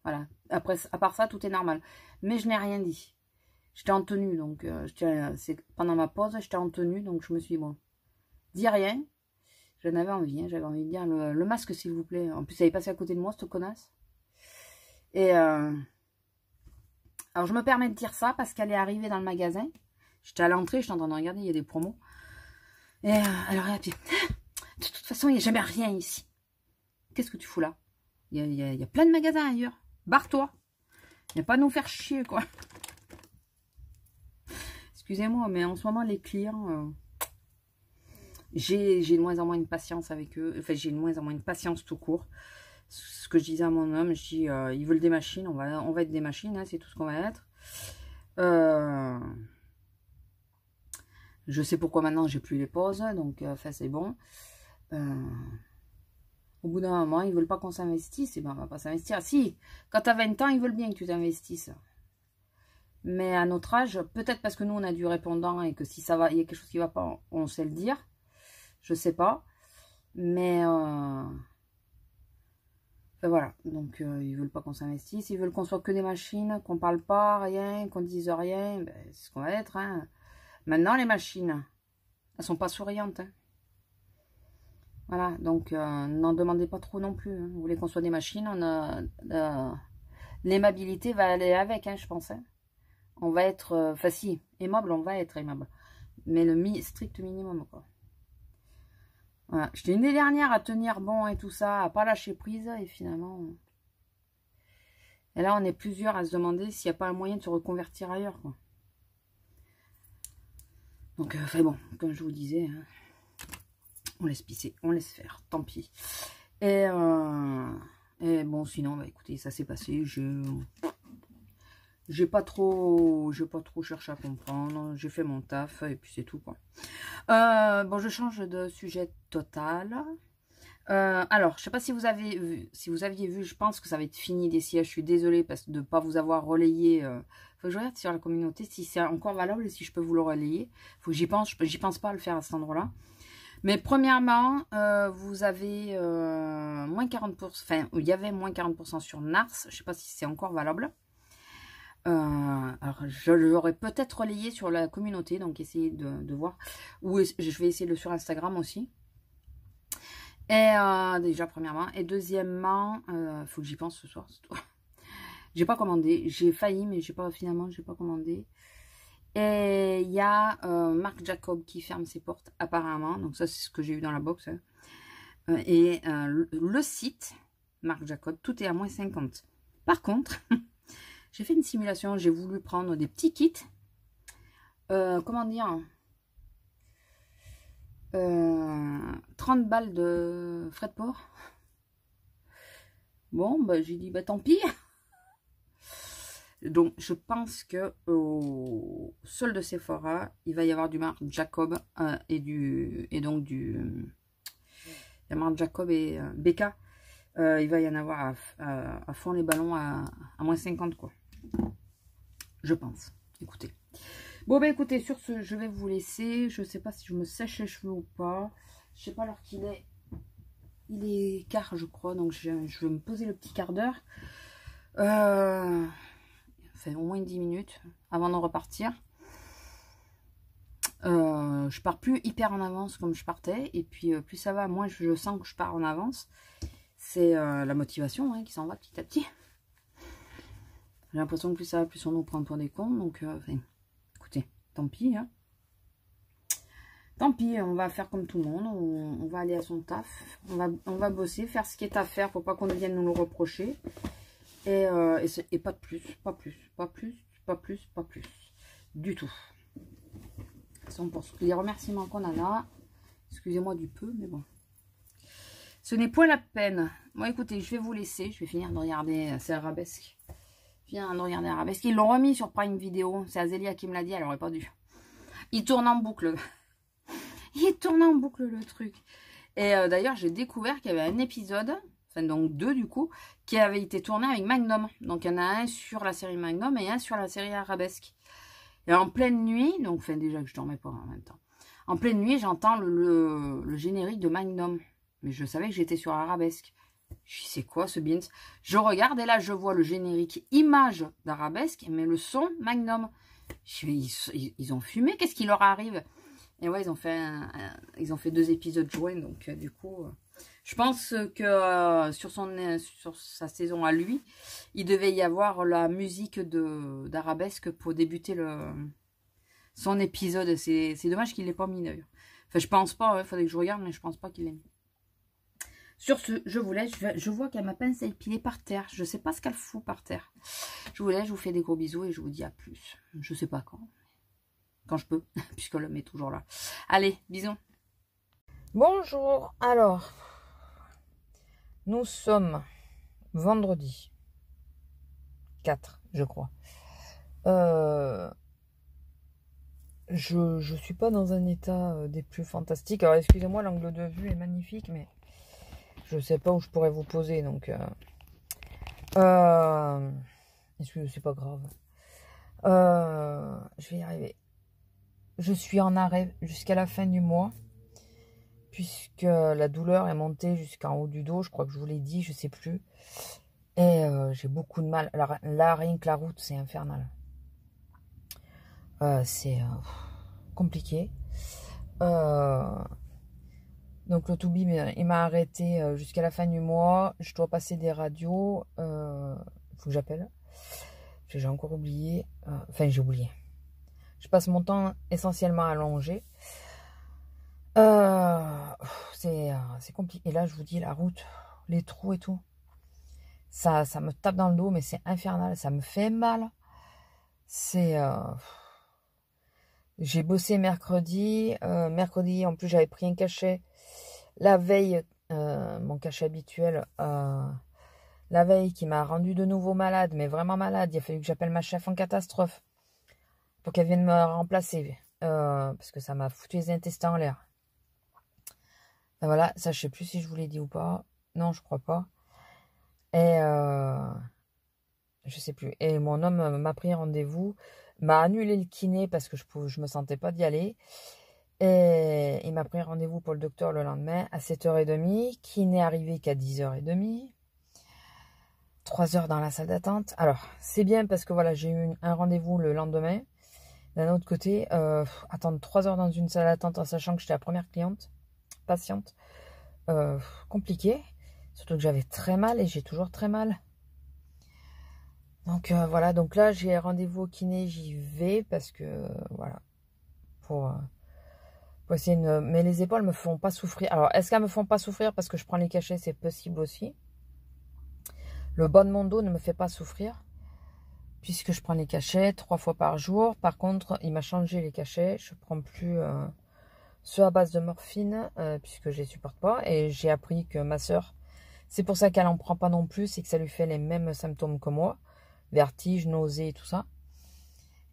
Voilà. Après, à part ça, tout est normal. Mais je n'ai rien dit. J'étais en tenue, donc, pendant ma pause, j'étais en tenue, donc je me suis dit, bon, dis rien. J'en avais envie, hein, j'avais envie de dire le masque s'il vous plaît. En plus, elle est passée à côté de moi, cette connasse. Et alors, je me permets de dire ça parce qu'elle est arrivée dans le magasin. J'étais à l'entrée, j'étais en train de regarder, il y a des promos. Et elle aurait appuyé. De toute façon, il n'y a jamais rien ici. Qu'est-ce que tu fous là? Il y a plein de magasins ailleurs. Barre-toi. Viens pas nous faire chier, quoi. Excusez-moi, mais en ce moment, les clients... j'ai de moins en moins de patience avec eux. Enfin, j'ai de moins en moins de patience tout court. Ce que je disais à mon homme, je dis, ils veulent des machines, on va être des machines, hein, c'est tout ce qu'on va être. Je sais pourquoi maintenant j'ai plus les pauses, donc enfin c'est bon. Au bout d'un moment, ils veulent pas qu'on s'investisse, et ben on va pas s'investir. Si, quand tu as 20 ans, ils veulent bien que tu t'investisses. Mais à notre âge, peut-être parce que nous on a du répondant et que si ça va, il y a quelque chose qui va pas, on sait le dire. Je sais pas. Mais enfin, voilà. Donc ils veulent pas qu'on s'investisse. Ils veulent qu'on soit que des machines, qu'on parle pas, rien, qu'on dise rien. Ben, c'est ce qu'on va être. Hein. Maintenant, les machines, elles sont pas souriantes. Hein. Voilà. Donc n'en demandez pas trop non plus. Hein. Vous voulez qu'on soit des machines, l'aimabilité va aller avec, hein, je pense. Hein. On va être... Enfin si, aimable, on va être aimable. Mais le strict minimum, quoi. Voilà. J'étais une des dernières à tenir bon et tout ça, à pas lâcher prise. Et finalement... Et là, on est plusieurs à se demander s'il n'y a pas un moyen de se reconvertir ailleurs, quoi. Donc, enfin bon, comme je vous disais, hein, on laisse pisser, on laisse faire, tant pis. Et bon, sinon, bah, écoutez, ça s'est passé. J'ai pas trop cherché à comprendre. J'ai fait mon taf et puis c'est tout, quoi. Bon, je change de sujet total. Alors, je sais pas si vous avez vu, si vous aviez vu, je pense que ça va être fini d'ici. Je suis désolée parce de ne pas vous avoir relayé. Faut que je regarde sur la communauté si c'est encore valable et si je peux vous le relayer. Faut que j'y pense. J'y pense pas à le faire à cet endroit-là. Mais premièrement, vous avez moins 40%. Enfin, il y avait moins 40% sur Nars. Je sais pas si c'est encore valable. Alors, je l'aurais peut-être relayé sur la communauté, donc essayez de voir. Ou je vais essayer de le sur Instagram aussi. Et déjà, premièrement. Et deuxièmement, faut que j'y pense ce soir. J'ai pas commandé. J'ai failli, mais finalement, j'ai pas commandé. Et il y a Marc Jacob qui ferme ses portes, apparemment. Donc ça, c'est ce que j'ai eu dans la box. Hein. Et le site, Marc Jacob, tout est à moins 50. Par contre... J'ai fait une simulation, j'ai voulu prendre des petits kits. Comment dire 30 balles de frais de port. Bon, bah, j'ai dit, bah tant pis. Donc, je pense que au sol de Sephora, il va y avoir du Marc Jacob et donc du Marc Jacob et BK. Il va y en avoir à fond les ballons à moins 50, quoi. Je pense. Écoutez. Bon, ben écoutez, sur ce, je vais vous laisser. Je ne sais pas si je me sèche les cheveux ou pas. Je sais pas l'heure qu'il est. Il est quart, je crois. Donc, je vais me poser le petit quart d'heure. Enfin, au moins 10 minutes avant de repartir. Je pars plus hyper en avance comme je partais. Et puis, plus ça va, moins je sens que je pars en avance. C'est la motivation hein, qui s'en va petit à petit. J'ai l'impression que plus ça va, plus on nous prend pour des cons. Donc, enfin, écoutez, tant pis. Hein. Tant pis, on va faire comme tout le monde. On va aller à son taf. On va bosser, faire ce qui est à faire pour pas qu'on vienne nous le reprocher. Et pas de plus, pas plus, pas plus, pas plus, pas plus. Du tout. Pour les remerciements qu'on en a. Excusez-moi du peu, mais bon. Ce n'est point la peine. Bon, écoutez, je vais vous laisser. Je vais finir de regarder. C'est Arabesque. Je viens de regarder Arabesque. Ils l'ont remis sur Prime Video. C'est Azélia qui me l'a dit. Elle n'aurait pas dû. Il tourne en boucle. Il tourne en boucle le truc. Et d'ailleurs, j'ai découvert qu'il y avait un épisode, enfin donc 2 du coup, qui avait été tourné avec Magnum. Donc il y en a un sur la série Magnum et un sur la série Arabesque. Et en pleine nuit, donc enfin déjà que je dormais pas en même temps. En pleine nuit, j'entends le générique de Magnum. Mais je savais que j'étais sur Arabesque. Je dis, c'est quoi ce beans? Je regarde et là, je vois le générique image d'Arabesque, mais le son Magnum. Je dis, ils ont fumé, qu'est-ce qui leur arrive? Et ouais, ils ont fait 2 épisodes joints, donc du coup, je pense que sur sa saison à lui, il devait y avoir la musique d'Arabesque pour débuter son épisode. C'est dommage qu'il ne l'ait pas mis d'ailleurs. Enfin, je pense pas, il faudrait que je regarde, mais je pense pas qu'il l'ait mis. Sur ce, je vous laisse. Je vois qu'elle m'a pince à épiler par terre. Je ne sais pas ce qu'elle fout par terre. Je vous laisse, je vous fais des gros bisous et je vous dis à plus. Je sais pas quand je peux, puisque l'homme est toujours là. Allez, bisous. Bonjour. Alors, nous sommes vendredi 4, je crois. Je suis pas dans un état des plus fantastiques. Alors, excusez-moi, l'angle de vue est magnifique, mais je sais pas où je pourrais vous poser, donc c'est pas grave. Je vais y arriver. Je suis en arrêt jusqu'à la fin du mois, puisque la douleur est montée jusqu'en haut du dos, je crois que je vous l'ai dit, je sais plus. Et j'ai beaucoup de mal. Alors, là, rien que la route, c'est infernal. C'est compliqué. Donc le Toubi, il m'a arrêté jusqu'à la fin du mois. Je dois passer des radios. Faut que j'appelle. J'ai encore oublié. Enfin, j'ai oublié. Je passe mon temps essentiellement allongé. C'est compliqué. Et là, je vous dis, la route, les trous et tout. Ça me tape dans le dos, mais c'est infernal. Ça me fait mal. J'ai bossé mercredi. Mercredi, en plus, j'avais pris un cachet. La veille, mon cachet habituel, la veille qui m'a rendu de nouveau malade, mais vraiment malade. Il a fallu que j'appelle ma chef en catastrophe pour qu'elle vienne me remplacer. Parce que ça m'a foutu les intestins en l'air. Voilà, ça je sais plus si je vous l'ai dit ou pas. Non, je crois pas. Et je sais plus. Et mon homme m'a pris rendez-vous, m'a annulé le kiné parce que je me sentais pas d'y aller. Et il m'a pris rendez-vous pour le docteur le lendemain à 7h30, qui n'est arrivé qu'à 10h30. 3 heures dans la salle d'attente. Alors, c'est bien parce que voilà, j'ai eu un rendez-vous le lendemain. D'un autre côté, attendre 3 heures dans une salle d'attente en sachant que j'étais la première patiente, compliqué. Surtout que j'avais très mal et j'ai toujours très mal. Donc voilà, donc là j'ai rendez-vous au kiné, j'y vais parce que voilà, pour essayer de... Mais les épaules me font pas souffrir. Alors, est-ce qu'elles me font pas souffrir parce que je prends les cachets? C'est possible aussi. Le bas de mon dos ne me fait pas souffrir puisque je prends les cachets 3 fois par jour. Par contre, il m'a changé les cachets. Je prends plus ceux à base de morphine puisque je les supporte pas. Et j'ai appris que ma soeur, c'est pour ça qu'elle en prend pas non plus, c'est que ça lui fait les mêmes symptômes que moi. Vertige, nausée et tout ça.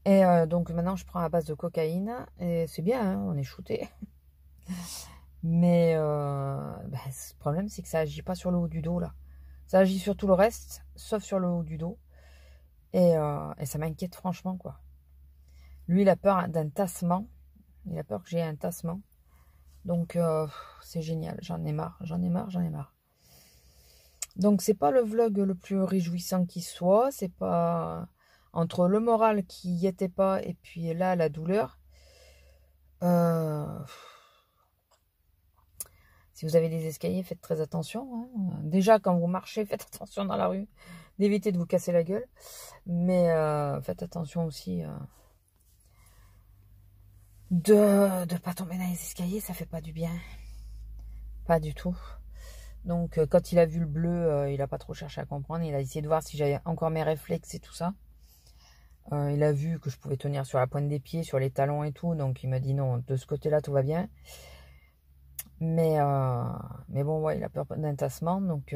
Et donc maintenant, je prends à base de cocaïne. Et c'est bien, hein, on est shooté. Mais le problème, c'est que ça agit pas sur le haut du dos, là. Ça agit sur tout le reste, sauf sur le haut du dos. Et ça m'inquiète franchement, quoi. Lui, il a peur d'un tassement. Il a peur que j'ai un tassement. Donc, c'est génial. J'en ai marre, j'en ai marre, j'en ai marre. Donc, c'est pas le vlog le plus réjouissant qui soit. C'est pas... Entre le moral qui y était pas et puis là, la douleur. Si vous avez des escaliers, faites très attention. Hein. Déjà, quand vous marchez, faites attention dans la rue, d'éviter de vous casser la gueule. Mais faites attention aussi de ne pas tomber dans les escaliers, ça fait pas du bien. Pas du tout. Donc, quand il a vu le bleu, il n'a pas trop cherché à comprendre. Il a essayé de voir si j'avais encore mes réflexes et tout ça. Il a vu que je pouvais tenir sur la pointe des pieds, sur les talons et tout. Donc, il m'a dit non, de ce côté-là, tout va bien. Mais bon, ouais, il a peur d'un tassement. Donc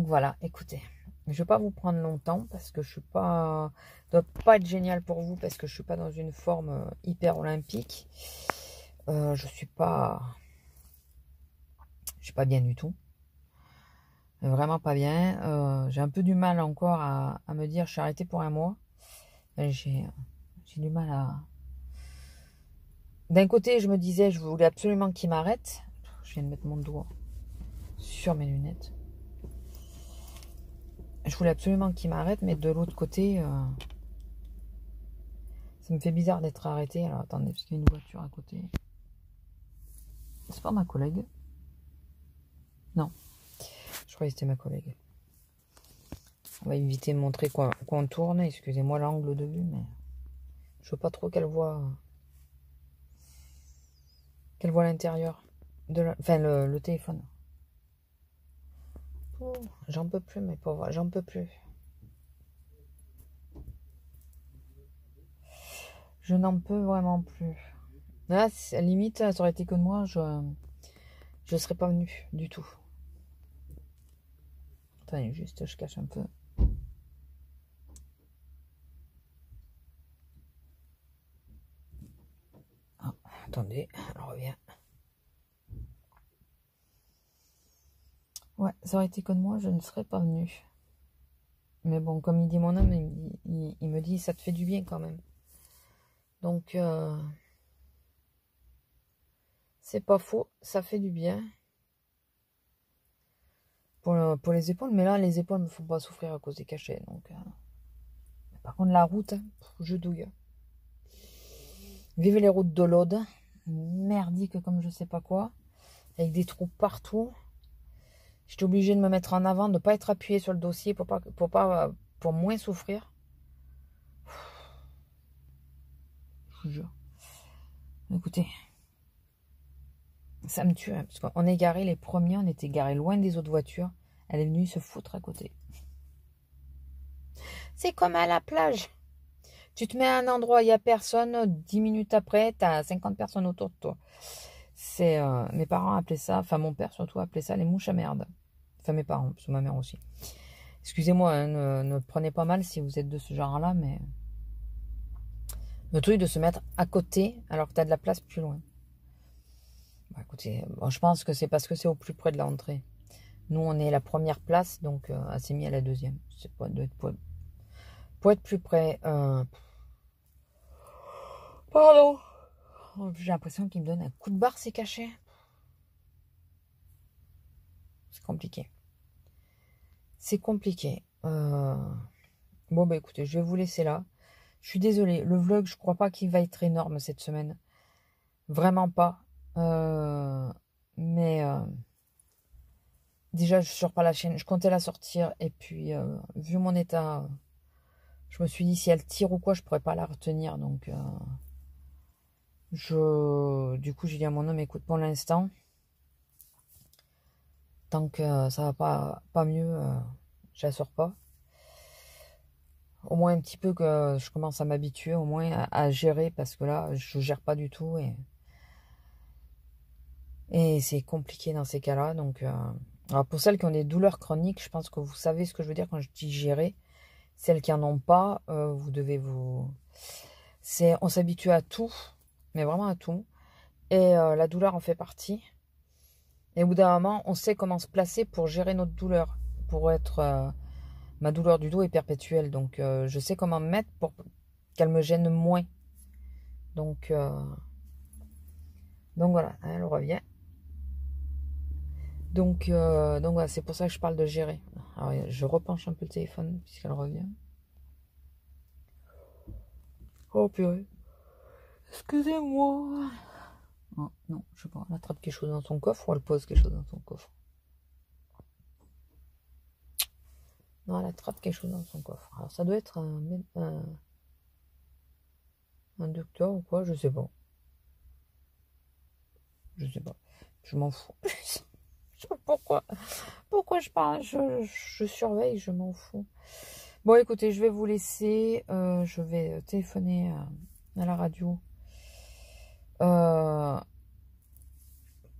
voilà, écoutez. Je ne vais pas vous prendre longtemps parce que je suis pas... Ça doit pas être génial pour vous parce que je suis pas dans une forme hyper olympique. Je suis pas bien du tout. Vraiment pas bien. J'ai un peu du mal encore à me dire je suis arrêtée pour un mois. J'ai du mal à... D'un côté, je me disais je voulais absolument qu'il m'arrête. Je viens de mettre mon doigt sur mes lunettes. Je voulais absolument qu'il m'arrête, mais de l'autre côté, ça me fait bizarre d'être arrêté. Alors attendez, parce qu'il y a une voiture à côté. C'est pas ma collègue? Non. Je croyais que c'était ma collègue. On va éviter de montrer qu'on tourne. Excusez-moi l'angle de vue, mais je veux pas trop qu'elle voit l'intérieur de enfin le téléphone. Oh, j'en peux plus, mes pauvres, j'en peux plus. Je n'en peux vraiment plus. Là, à la limite, ça aurait été que de moi, je serais pas venue du tout. Attendez, juste, je cache un peu. Ah, attendez, elle revient. Ouais, ça aurait été que de moi, je ne serais pas venue. Mais bon, comme il dit mon homme, il me dit, ça te fait du bien quand même. Donc, c'est pas faux, ça fait du bien. Pour les épaules, mais là, les épaules me font pas souffrir à cause des cachets. Donc, par contre, la route, je douille. Vive les routes de l'Aude, merdique comme je sais pas quoi, avec des trous partout. J'étais obligée de me mettre en avant, de ne pas être appuyée sur le dossier pour moins souffrir. Je vous jure. Écoutez, ça me tue, hein, parce qu'on est garé les premiers, on était garés loin des autres voitures. Elle est venue se foutre à côté. C'est comme à la plage. Tu te mets à un endroit, il n'y a personne, 10 minutes après, tu as 50 personnes autour de toi. C'est mes parents appelaient ça, enfin mon père surtout appelait ça les mouches à merde. Enfin mes parents, parce que ma mère aussi. Excusez-moi, hein, ne prenez pas mal si vous êtes de ce genre-là, mais le truc de se mettre à côté alors que tu as de la place plus loin. Bah, écoutez, bon, je pense que c'est parce que c'est au plus près de l'entrée. Nous, on est la première place, donc elle s'est mise à la deuxième. C'est pas de pour être plus près. Pardon. Oh, j'ai l'impression qu'il me donne un coup de barre, c'est caché. C'est compliqué. C'est compliqué. Bon, bah écoutez, je vais vous laisser là. Je suis désolée. Le vlog, je crois pas qu'il va être énorme cette semaine. Vraiment pas. Mais déjà, je sors pas la chaîne. Je comptais la sortir. Et puis, vu mon état, je me suis dit, si elle tire ou quoi, je pourrais pas la retenir. Donc, du coup, j'ai dit à mon homme, écoute, pour l'instant, tant que ça va pas mieux, je la sors pas. Au moins un petit peu que je commence à m'habituer, au moins à gérer, parce que là, je gère pas du tout. Et c'est compliqué dans ces cas-là. Donc, alors pour celles qui ont des douleurs chroniques, je pense que vous savez ce que je veux dire quand je dis gérer. Celles qui en ont pas, vous devez vous... On s'habitue à tout, mais vraiment à tout. Et la douleur en fait partie. Et au bout d'un moment, on sait comment se placer pour gérer notre douleur. Pour être... ma douleur du dos est perpétuelle. Donc, je sais comment me mettre pour qu'elle me gêne moins. Donc voilà, elle revient. Donc voilà, c'est pour ça que je parle de gérer. Alors, je repenche un peu le téléphone puisqu'elle revient. Oh purée. Excusez-moi. Oh, non, je sais pas. Elle attrape quelque chose dans son coffre ou elle pose quelque chose dans son coffre. Non, elle attrape quelque chose dans son coffre. Alors ça doit être un docteur ou quoi, je sais pas. Je sais pas. Je m'en fous. Je sais pas pourquoi. Pourquoi je parle, je surveille, je m'en fous. Bon, écoutez, je vais vous laisser. Je vais téléphoner à la radio.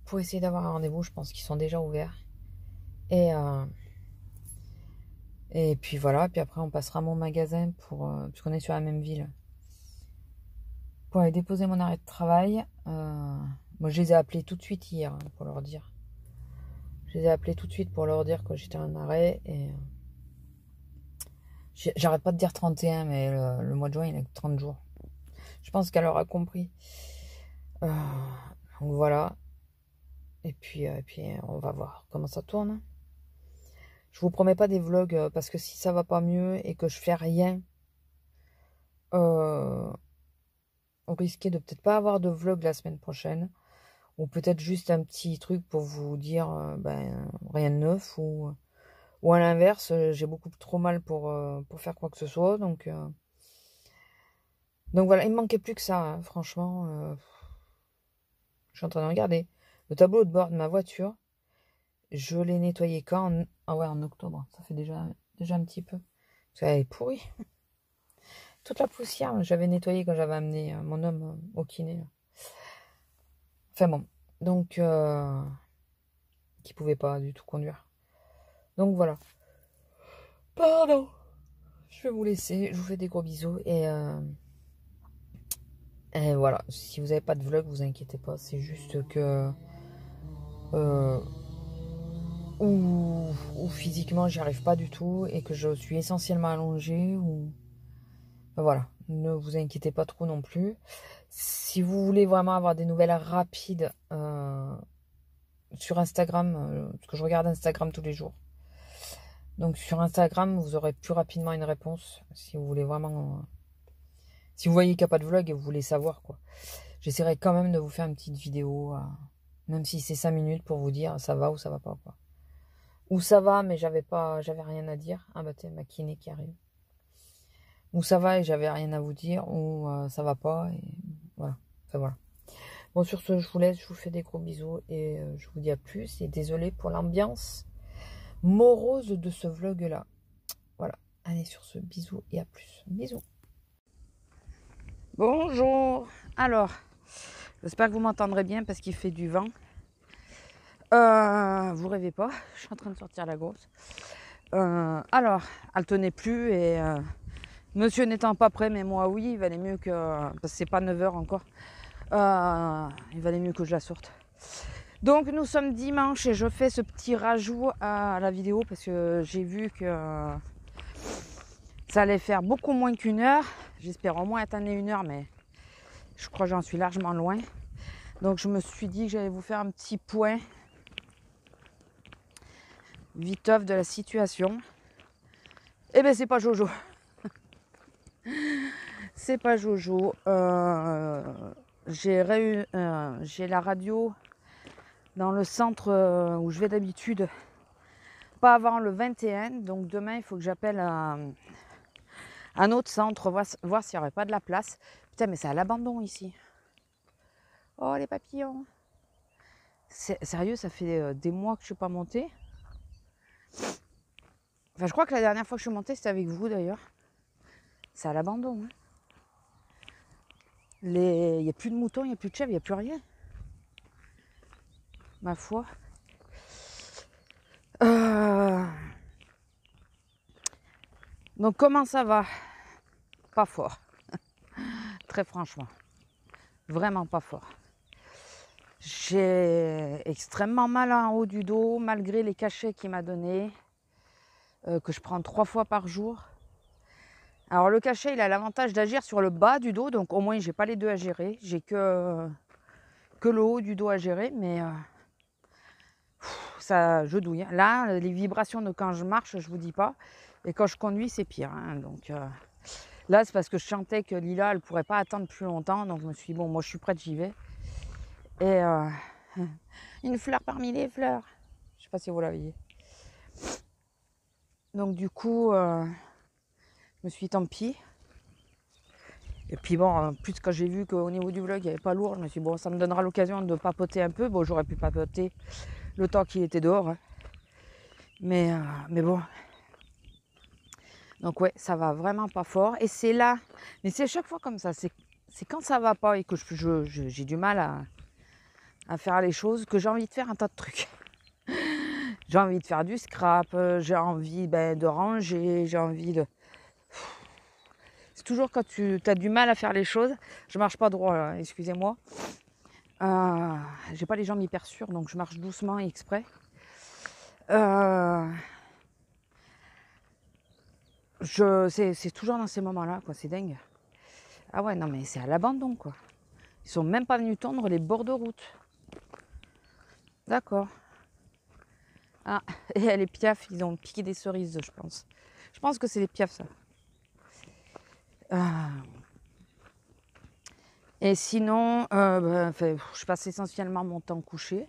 Pour essayer d'avoir un rendez-vous. Je pense qu'ils sont déjà ouverts. Et puis voilà. Puis après, on passera à mon magasin puisqu'on est sur la même ville. Pour aller déposer mon arrêt de travail. Moi, je les ai appelés tout de suite hier pour leur dire. Je les ai appelés tout de suite pour leur dire que j'étais en arrêt. Et j'arrête pas de dire 31, mais le mois de juin, il a que 30 jours. Je pense qu'elle aura compris. Donc voilà. Et puis, on va voir comment ça tourne. Je vous promets pas des vlogs parce que si ça va pas mieux et que je fais rien, on risquait de peut-être pas avoir de vlog la semaine prochaine. Ou peut-être juste un petit truc pour vous dire rien de neuf. Ou à l'inverse, j'ai beaucoup trop mal pour faire quoi que ce soit. Donc voilà, il me manquait plus que ça, hein, franchement. Je suis en train de regarder le tableau de bord de ma voiture. Je l'ai nettoyé quand en octobre. Ça fait déjà un petit peu. Parce qu'elle est pourrie. Toute la poussière, j'avais nettoyé quand j'avais amené mon homme au kiné. Enfin bon. Donc, qui pouvait pas du tout conduire. Donc voilà. Pardon. Je vais vous laisser. Je vous fais des gros bisous. Et voilà. Si vous n'avez pas de vlog, vous inquiétez pas. C'est juste que... ou physiquement j'y arrive pas du tout et que je suis essentiellement allongée ou voilà, ne vous inquiétez pas trop non plus. Si vous voulez vraiment avoir des nouvelles rapides sur Instagram, parce que je regarde Instagram tous les jours, donc sur Instagram vous aurez plus rapidement une réponse si vous voulez vraiment si vous voyez qu'il n'y a pas de vlog et vous voulez savoir quoi. J'essaierai quand même de vous faire une petite vidéo même si c'est 5 minutes pour vous dire ça va ou ça va pas quoi. Ou ça va, mais j'avais rien à dire. Ah bah t'es ma kiné qui arrive. Ou ça va et j'avais rien à vous dire, ou ça va pas, et voilà. Enfin voilà. Bon, sur ce, je vous laisse, je vous fais des gros bisous, et je vous dis à plus, et désolé pour l'ambiance morose de ce vlog-là. Voilà. Allez, sur ce, bisous, et à plus. Bisous. Bonjour. Alors, j'espère que vous m'entendrez bien, parce qu'il fait du vent. Vous rêvez pas, je suis en train de sortir la grosse. Alors, elle tenait plus et monsieur n'étant pas prêt, mais moi oui, il valait mieux que... parce que c'est pas 9h encore. Il valait mieux que je la sorte. Donc nous sommes dimanche et je fais ce petit rajout à la vidéo parce que j'ai vu que ça allait faire beaucoup moins qu'1 heure. J'espère au moins atteindre les 1 heure, mais je crois que j'en suis largement loin. Donc je me suis dit que j'allais vous faire un petit point viteuf de la situation. Eh ben c'est pas Jojo. C'est pas Jojo. J'ai la radio dans le centre où je vais d'habitude. Pas avant le 21. Donc demain, il faut que j'appelle un autre centre, voir s'il n'y aurait pas de la place. Putain, mais c'est à l'abandon ici. Oh, les papillons. Sérieux, ça fait des mois que je ne suis pas montée. Enfin, je crois que la dernière fois que je suis montée, c'était avec vous d'ailleurs. C'est à l'abandon. Hein. Il n'y a plus de moutons, il n'y a plus de chèvres, il n'y a plus rien. Ma foi. Donc comment ça va? Pas fort. Très franchement. Vraiment pas fort. J'ai extrêmement mal en haut du dos, malgré les cachets qu'il m'a donnés, que je prends 3 fois par jour. Alors le cachet, il a l'avantage d'agir sur le bas du dos, donc au moins j'ai pas les deux à gérer. J'ai que le haut du dos à gérer, mais ça, je douille. Là, les vibrations de quand je marche, je vous dis pas. Et quand je conduis, c'est pire. Hein, donc Là, c'est parce que je sentais que Lila, elle pourrait pas attendre plus longtemps. Donc, je me suis dit, bon, moi, je suis prête, j'y vais. Et une fleur parmi les fleurs. Je sais pas si vous la voyez. Donc, du coup, je me suis dit, tant pis. Et puis bon, en plus quand j'ai vu qu'au niveau du vlog, il n'y avait pas lourd, je me suis dit, bon, ça me donnera l'occasion de papoter un peu. Bon, j'aurais pu papoter le temps qu'il était dehors. Hein. Mais bon. Donc ouais, ça va vraiment pas fort. Et c'est là, mais c'est chaque fois comme ça. C'est quand ça va pas et que j'ai du mal à faire les choses, que j'ai envie de faire un tas de trucs. J'ai envie de faire du scrap, j'ai envie de ranger, j'ai envie de... C'est toujours quand tu as du mal à faire les choses. Je marche pas droit, là, excusez-moi. J'ai pas les jambes hyper sûres, donc je marche doucement exprès. C'est toujours dans ces moments-là, quoi. C'est dingue. Ah ouais, non, mais c'est à l'abandon, quoi. Ils sont même pas venus tondre les bords de route. D'accord. Ah, et les piafs, ils ont piqué des cerises, je pense. Je pense que c'est les piafs, ça. Et sinon, je passe essentiellement mon temps couché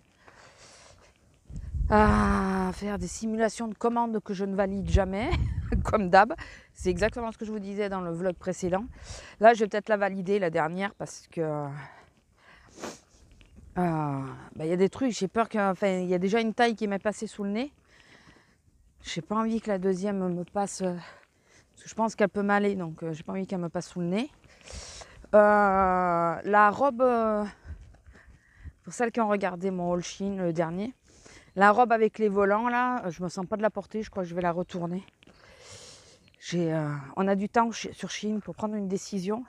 à faire des simulations de commandes que je ne valide jamais, comme d'hab. C'est exactement ce que je vous disais dans le vlog précédent. Là, je vais peut-être la valider, la dernière, parce que y a des trucs, j'ai peur il y a déjà une taille qui m'est passée sous le nez. J'ai pas envie que la deuxième me passe, parce que je pense qu'elle peut m'aller, donc j'ai pas envie qu'elle me passe sous le nez. La robe, pour celles qui ont regardé mon haul Shein, le dernier, la robe avec les volants, là, je me sens pas de la porter, je crois que je vais la retourner. On a du temps sur Shein pour prendre une décision,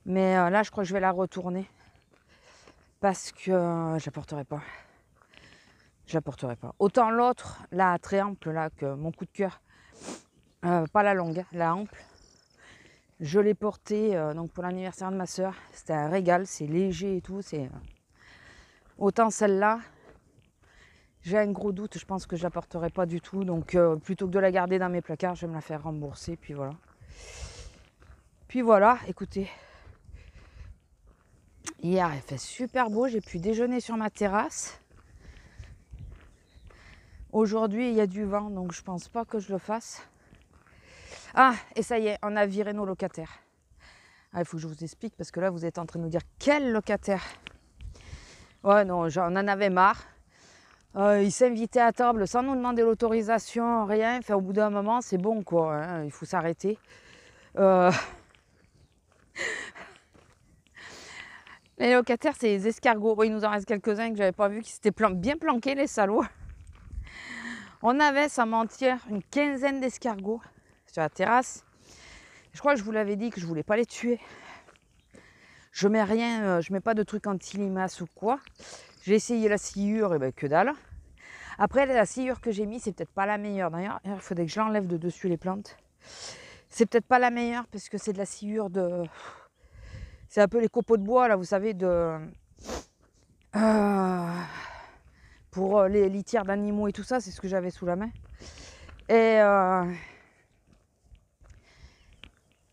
mais là, je crois que je vais la retourner parce que je la porterai pas. Je la porterai pas. Autant l'autre, la très ample, là, que mon coup de cœur, pas la longue, la ample. Je l'ai portée donc pour l'anniversaire de ma soeur. C'était un régal, c'est léger et tout. Autant celle-là, j'ai un gros doute, je pense que je la porterai pas du tout. Donc plutôt que de la garder dans mes placards, je vais me la faire rembourser. Puis voilà. Puis voilà, écoutez. Hier, il fait super beau, j'ai pu déjeuner sur ma terrasse. Aujourd'hui, il y a du vent, donc je pense pas que je le fasse. Ah, et ça y est, on a viré nos locataires. Ah, il faut que je vous explique, parce que là, vous êtes en train de nous dire, quel locataire? Ouais, non, on en avait marre. Ils s'invitaient à table sans nous demander l'autorisation, rien. Enfin, au bout d'un moment, c'est bon, quoi. Hein, il faut s'arrêter. Les locataires, c'est les escargots. Bon, il nous en reste quelques-uns que j'avais pas vu, qui s'étaient bien planqués, les salauds. On avait, sans mentir, une quinzaine d'escargots sur la terrasse. Je crois que je vous l'avais dit que je voulais pas les tuer. Je mets rien, je mets pas de trucs anti-limaces ou quoi. J'ai essayé la sciure, et ben que dalle. Après, la sciure que j'ai mis, c'est peut-être pas la meilleure. D'ailleurs, il faudrait que je l'enlève de dessus les plantes. C'est peut-être pas la meilleure parce que c'est de la sciure de... C'est un peu les copeaux de bois, là, vous savez, pour les litières d'animaux et tout ça, c'est ce que j'avais sous la main. Et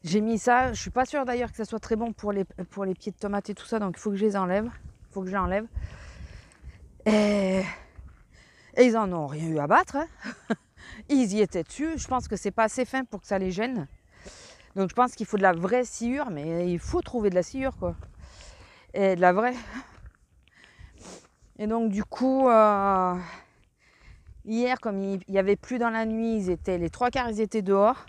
j'ai mis ça. Je suis pas sûre d'ailleurs que ça soit très bon pour les pieds de tomates et tout ça, donc il faut que je les enlève. Il faut que je les enlève. Et ils en ont rien eu à battre. Hein. Ils y étaient dessus. Je pense que c'est pas assez fin pour que ça les gêne. Donc je pense qu'il faut de la vraie sciure, mais il faut trouver de la sciure, quoi. Et de la vraie. Et donc du coup, hier, comme il y avait plus dans la nuit, les trois quarts, ils étaient dehors.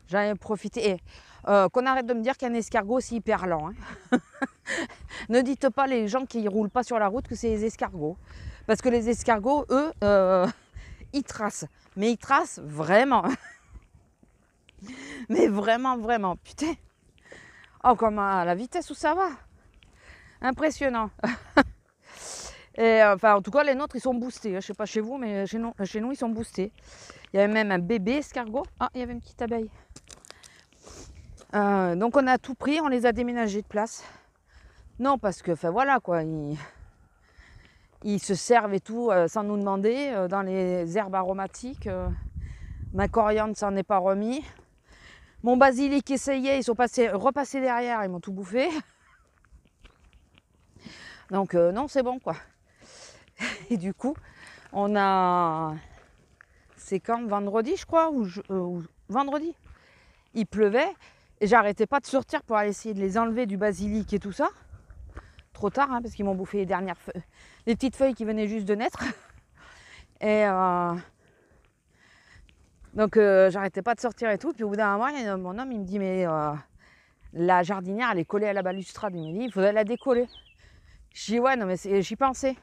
J'en ai profité. Et qu'on arrête de me dire qu'un escargot, c'est hyper lent. Hein. Ne dites pas les gens qui ne roulent pas sur la route que c'est les escargots. Parce que les escargots, eux, ils tracent. Mais ils tracent vraiment. Mais vraiment, vraiment. Putain. Oh, comme à la vitesse où ça va. Impressionnant. Et enfin, en tout cas, les nôtres, ils sont boostés. Je ne sais pas chez vous, mais chez nous, ils sont boostés. Il y avait même un bébé escargot. Ah, il y avait une petite abeille. Donc, on a tout pris. On les a déménagés de place. Non, parce que, enfin, voilà, quoi. Ils se servent et tout, sans nous demander, dans les herbes aromatiques. Ma coriandre s'en est pas remis. Mon basilic essayait, ils sont repassés derrière, ils m'ont tout bouffé. Donc non, c'est bon quoi. Et du coup, on a... C'est quand? Vendredi, je crois, ou vendredi. Il pleuvait et j'arrêtais pas de sortir pour aller essayer de les enlever du basilic et tout ça. Trop tard, hein, parce qu'ils m'ont bouffé les dernières feuilles, les petites feuilles qui venaient juste de naître. Et donc j'arrêtais pas de sortir et tout. Puis au bout d'un moment, mon homme il me dit mais la jardinière elle est collée à la balustrade. Il me dit il faudrait la décoller. Je dis ouais non mais j'y pensais.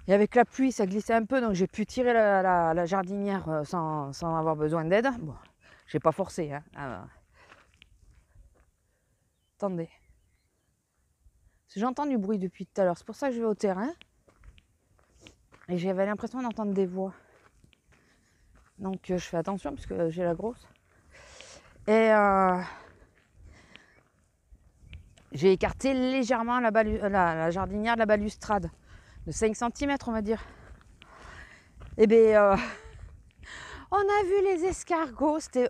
Et avec la pluie ça glissait un peu donc j'ai pu tirer la jardinière sans avoir besoin d'aide. Bon, j'ai pas forcé. Hein. Attendez. J'entends du bruit depuis tout à l'heure. C'est pour ça que je vais au terrain. Et j'avais l'impression d'entendre des voix. Donc je fais attention puisque j'ai la grosse. Et j'ai écarté légèrement la jardinière de la balustrade. De 5 cm on va dire. Et bien on a vu les escargots. C'était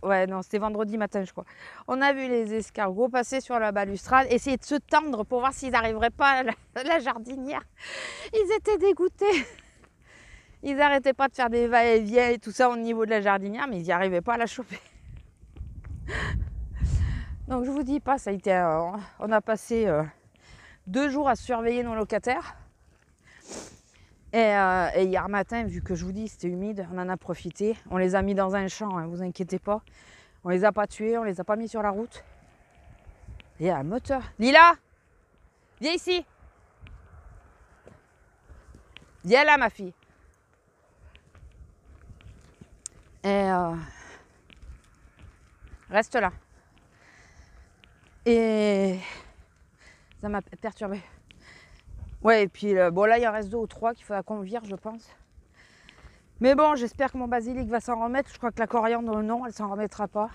vendredi matin je crois. On a vu les escargots passer sur la balustrade, essayer de se tendre pour voir s'ils n'arriveraient pas à la jardinière. Ils étaient dégoûtés. Ils n'arrêtaient pas de faire des va-et-vient et tout ça au niveau de la jardinière, mais ils n'y arrivaient pas à la choper. Donc je vous dis pas, ça a été, on a passé 2 jours à surveiller nos locataires. Et hier matin, vu que je vous dis c'était humide, on en a profité. On les a mis dans un champ, hein, vous inquiétez pas. On les a pas tués, on les a pas mis sur la route. Et il y a un moteur. Lila, viens ici. Viens là ma fille. Et reste là. Et ça m'a perturbé. Ouais, et puis bon là il en reste 2 ou 3 qu'il faudra qu'on vire je pense. Mais bon, j'espère que mon basilic va s'en remettre. Je crois que la coriandre non, elle s'en remettra pas.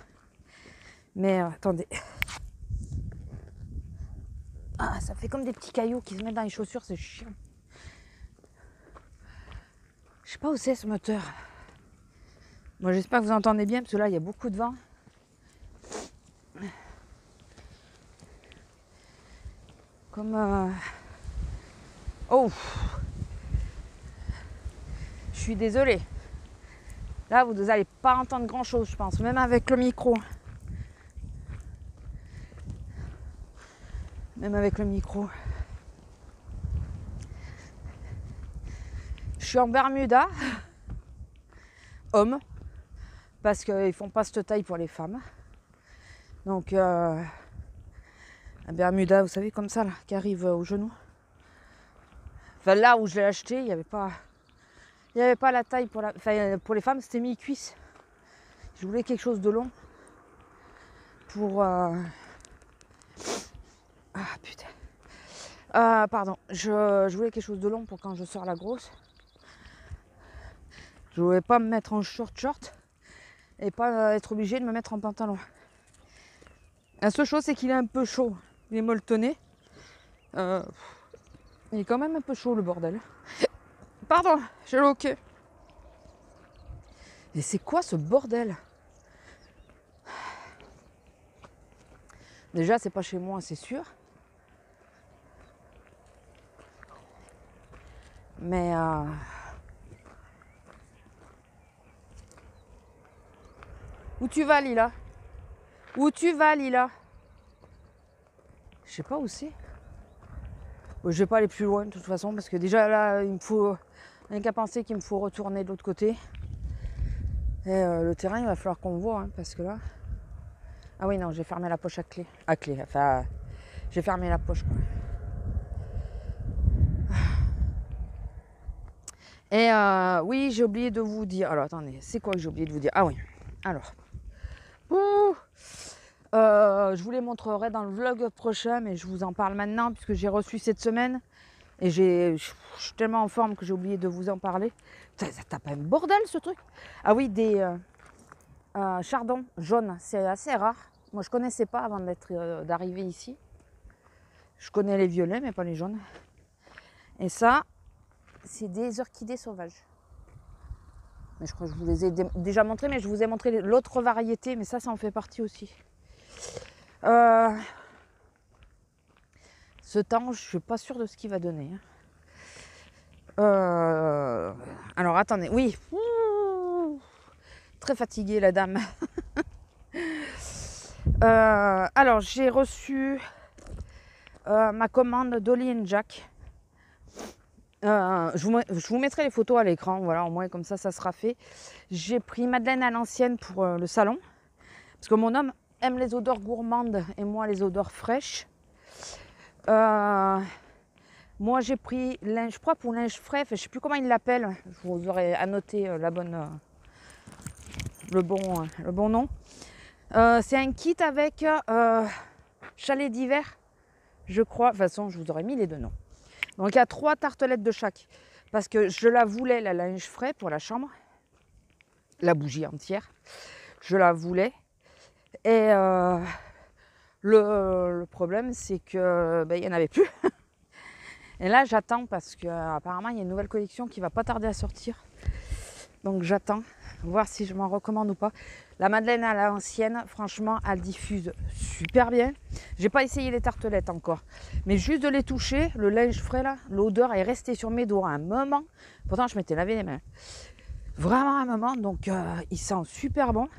Mais attendez. Ah, ça fait comme des petits cailloux qui se mettent dans les chaussures, c'est chiant. Je sais pas où c'est ce moteur. Bon, j'espère que vous entendez bien parce que là il y a beaucoup de vent. Comme oh, je suis désolée. Là, vous n'allez pas entendre grand-chose, je pense, même avec le micro. Même avec le micro. Je suis en Bermuda, homme, parce qu'ils font pas cette taille pour les femmes. Donc, un Bermuda, vous savez, comme ça, là, qui arrive au genou. Enfin, là où je l'ai acheté, il n'y avait pas la taille pour pour les femmes, c'était mi-cuisse. Je voulais quelque chose de long pour... Ah, putain. Pardon. Je voulais quelque chose de long pour quand je sors la grosse. Je voulais pas me mettre en short et pas être obligée de me mettre en pantalon. La seule chose, c'est qu'il est un peu chaud. Il est molletonné. Il est quand même un peu chaud, le bordel. Pardon, j'ai le hoquet. Mais c'est quoi ce bordel? Déjà, c'est pas chez moi, c'est sûr. Mais où tu vas, Lila? Où tu vas, Lila? Je sais pas où c'est. Bon, je vais pas aller plus loin de toute façon parce que déjà là, il me faut rien qu'à penser qu'il me faut retourner de l'autre côté. Et le terrain, il va falloir qu'on voit hein, parce que là. Ah oui, non, j'ai fermé la poche à clé. Enfin, j'ai fermé la poche quoi. Et oui, j'ai oublié de vous dire. Alors attendez, c'est quoi que j'ai oublié de vous dire? Ah oui, alors. Je vous les montrerai dans le vlog prochain, mais je vous en parle maintenant puisque j'ai reçu cette semaine. Et je suis tellement en forme que j'ai oublié de vous en parler. Ça tape un bordel ce truc. Ah oui, des chardons jaunes, c'est assez rare. Moi je connaissais pas avant d'arriver ici. Je connais les violets mais pas les jaunes. Et ça, c'est des orchidées sauvages. Mais je crois que je vous les ai déjà montrés, mais je vous ai montré l'autre variété, mais ça en fait partie aussi. Ce temps, je suis pas sûre de ce qu'il va donner. Alors attendez, oui. Ouh, très fatiguée la dame. Alors j'ai reçu ma commande d'Oli Jack. Je vous mettrai les photos à l'écran, voilà, au moins comme ça sera fait. J'ai pris Madeleine à l'ancienne pour le salon, parce que mon homme aime les odeurs gourmandes et moi les odeurs fraîches. Moi j'ai pris linge propre ou linge frais, je ne sais plus comment il l'appelle, je vous aurais annoté le bon nom. C'est un kit avec chalet d'hiver, je crois, de toute façon je vous aurais mis les deux noms. Donc il y a 3 tartelettes de chaque, parce que je la voulais, la linge frais pour la chambre, la bougie entière, je la voulais. Et le problème c'est que il n'y en avait plus. Et là j'attends parce qu'apparemment il y a une nouvelle collection qui va pas tarder à sortir. Donc j'attends, voir si je m'en recommande ou pas. La Madeleine à l'ancienne, franchement, elle diffuse super bien. J'ai pas essayé les tartelettes encore. Mais juste de les toucher, le linge frais là, l'odeur est restée sur mes doigts un moment. Pourtant, je m'étais lavé les mains. Vraiment un moment, donc il sent super bon.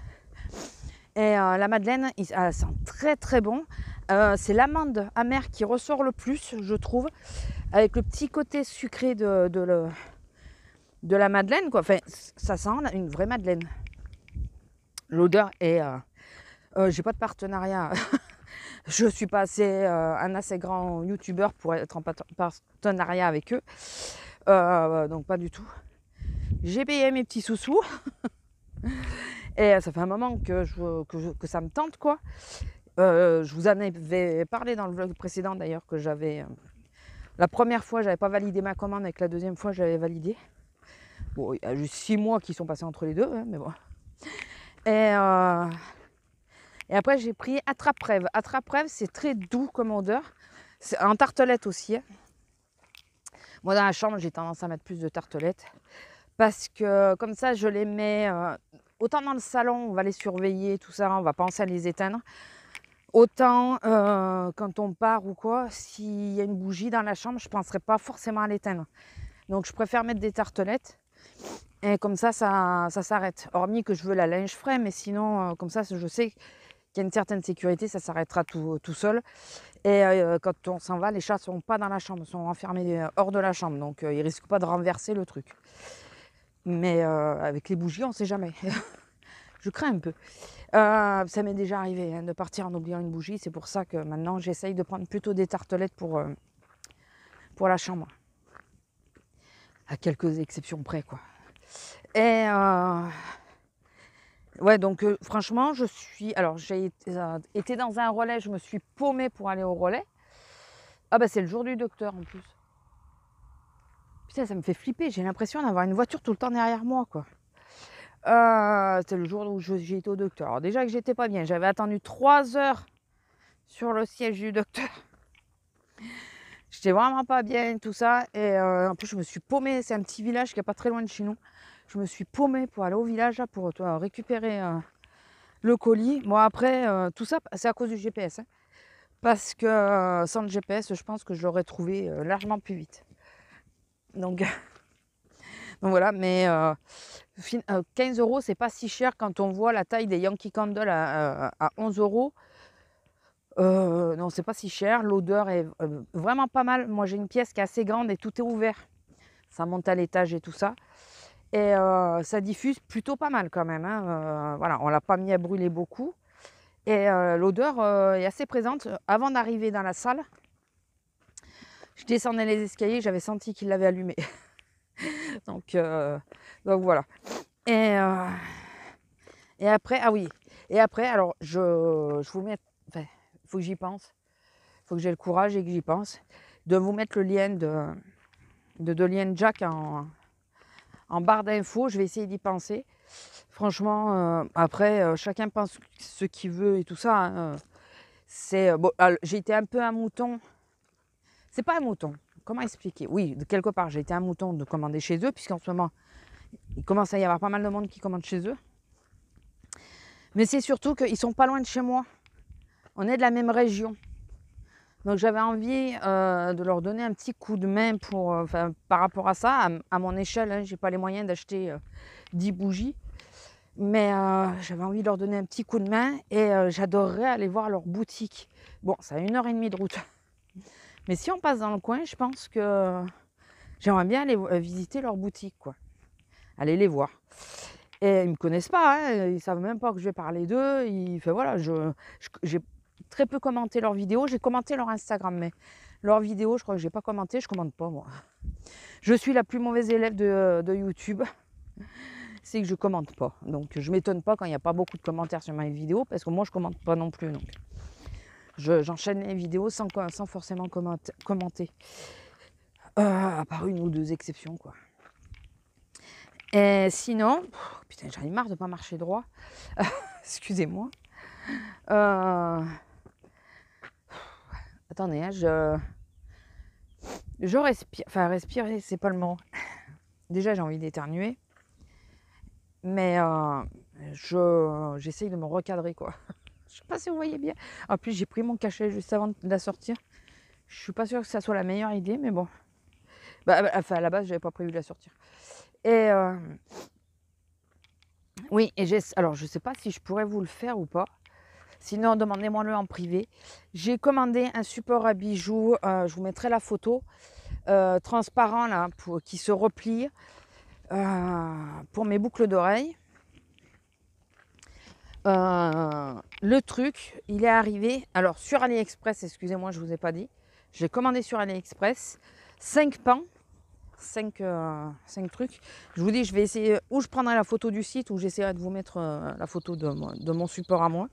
Et la Madeleine, elle sent très très bon. C'est l'amande amère qui ressort le plus, je trouve. Avec le petit côté sucré de la Madeleine, quoi. Enfin, ça sent une vraie Madeleine. L'odeur est... j'ai pas de partenariat. Je suis pas un assez grand youtubeur pour être en partenariat avec eux. Donc pas du tout. J'ai payé mes petits sous-sous. Et ça fait un moment que ça me tente, quoi. Je vous en avais parlé dans le vlog précédent d'ailleurs, que j'avais... la première fois, j'avais pas validé ma commande, avec la deuxième fois, j'avais validé. Bon, il y a juste 6 mois qui sont passés entre les deux, hein, mais bon. Et après, j'ai pris Attrape-Rêve. Attrape-Rêve, c'est très doux comme odeur. C'est en tartelette aussi. Hein. Moi, dans la chambre, j'ai tendance à mettre plus de tartelettes. Parce que comme ça, je les mets... autant dans le salon, on va les surveiller, tout ça, on va penser à les éteindre. Autant quand on part ou quoi, s'il y a une bougie dans la chambre, je ne penserai pas forcément à l'éteindre. Donc, je préfère mettre des tartelettes. Et comme ça s'arrête. Hormis que je veux la linge frais, mais sinon, comme ça, je sais qu'il y a une certaine sécurité, ça s'arrêtera tout seul. Et quand on s'en va, les chats ne sont pas dans la chambre, ils sont enfermés hors de la chambre. Donc, ils ne risquent pas de renverser le truc. Mais avec les bougies, on ne sait jamais. Je crains un peu. Ça m'est déjà arrivé de partir en oubliant une bougie. C'est pour ça que maintenant, j'essaye de prendre plutôt des tartelettes pour la chambre. À quelques exceptions près, quoi. Et ouais, donc franchement, j'ai été dans un relais, je me suis paumée pour aller au relais. Ah bah c'est le jour du docteur en plus. Putain, ça me fait flipper, j'ai l'impression d'avoir une voiture tout le temps derrière moi, quoi. C'était le jour où j'ai été au docteur. Alors déjà que j'étais pas bien, j'avais attendu 3 heures sur le siège du docteur. J'étais vraiment pas bien, tout ça. Et en plus, je me suis paumée. C'est un petit village qui est pas très loin de chez nous. Je me suis paumée pour aller au village là, pour récupérer le colis. Bon, après, tout ça, c'est à cause du GPS. Hein. Parce que sans le GPS, je pense que je l'aurais trouvé largement plus vite. Donc, donc voilà, mais 15 €, c'est pas si cher quand on voit la taille des Yankee Candle à 11 €. Non, c'est pas si cher. L'odeur est vraiment pas mal. Moi, j'ai une pièce qui est assez grande et tout est ouvert. Ça monte à l'étage et tout ça. Et ça diffuse plutôt pas mal quand même. Hein. Voilà, on l'a pas mis à brûler beaucoup. Et l'odeur est assez présente. Avant d'arriver dans la salle, je descendais les escaliers, j'avais senti qu'il l'avait allumé. donc voilà. Et après, ah oui. Et après, alors je vous mets... Enfin, il faut que j'y pense. Il faut que j'ai le courage et que j'y pense. De vous mettre le lien de Lien Jack en barre d'infos. Je vais essayer d'y penser. Franchement, après, chacun pense ce qu'il veut et tout ça. Hein. C'est bon, j'ai été un peu un mouton. C'est pas un mouton. Comment expliquer? Oui, de quelque part, j'ai été un mouton de commander chez eux, puisqu'en ce moment, Il commence à y avoir pas mal de monde qui commande chez eux. Mais c'est surtout qu'ils sont pas loin de chez moi. On est de la même région. Donc j'avais envie de leur donner un petit coup de main pour, par rapport à ça, à mon échelle. Hein, j'ai pas les moyens d'acheter 10 bougies. Mais j'avais envie de leur donner un petit coup de main et j'adorerais aller voir leur boutique. Bon, ça a 1h30 de route. Mais si on passe dans le coin, je pense que j'aimerais bien aller visiter leur boutique, quoi. Aller les voir. Et ils ne me connaissent pas, hein, ils ne savent même pas que je vais parler d'eux. Voilà, j'ai très peu commenté leurs vidéos. J'ai commenté leur Instagram, mais leurs vidéos, je crois que je n'ai pas commenté. Je ne commande pas, moi. Je suis la plus mauvaise élève de YouTube. C'est que je ne commente pas. Donc, je ne m'étonne pas quand il n'y a pas beaucoup de commentaires sur mes vidéos, parce que moi, je ne commente pas non plus. Donc, j'enchaîne les vidéos sans forcément commenter. À part une ou deux exceptions, quoi. Et sinon, putain, j'en ai marre de ne pas marcher droit. Excusez-moi. Attendez, hein, je respire. Enfin, respirer, c'est pas le mot. Déjà, j'ai envie d'éternuer. Mais j'essaye de me recadrer, quoi. Je sais pas si vous voyez bien. En plus, j'ai pris mon cachet juste avant de la sortir. Je suis pas sûre que ça soit la meilleure idée, mais bon. Enfin, à la base, j'avais pas prévu de la sortir. Et oui, et alors je sais pas si je pourrais vous le faire ou pas. Sinon, demandez-moi-le en privé. J'ai commandé un support à bijoux. Je vous mettrai la photo. Transparent, là, qui se replie pour mes boucles d'oreilles. Le truc, il est arrivé. Alors, sur AliExpress, excusez-moi, je ne vous ai pas dit. J'ai commandé sur AliExpress 5 pans. 5 trucs. Je vous dis, je vais essayer, ou je prendrai la photo du site, ou j'essaierai de vous mettre la photo de mon support à moi.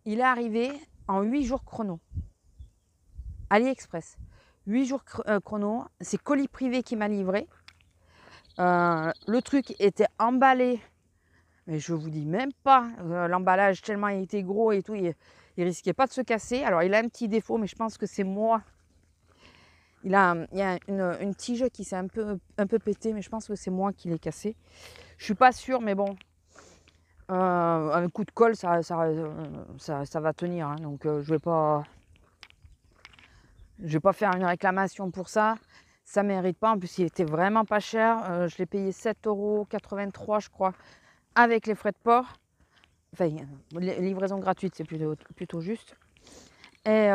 Il est arrivé en 8 jours chrono. AliExpress. 8 jours chrono. C'est colis privé qui m'a livré. Le truc était emballé. Mais je vous dis même pas. L'emballage, tellement il était gros et tout, il risquait pas de se casser. Alors, il a un petit défaut, mais je pense que c'est moi. Il y a une tige qui s'est un peu pétée, mais je pense que c'est moi qui l'ai cassé. Je suis pas sûre, mais bon. Un coup de colle, ça va tenir. Hein, donc, je vais pas faire une réclamation pour ça. Ça ne mérite pas. En plus, il était vraiment pas cher. Je l'ai payé 7,83 €, je crois, avec les frais de port. Enfin, livraison gratuite, c'est plutôt juste. Et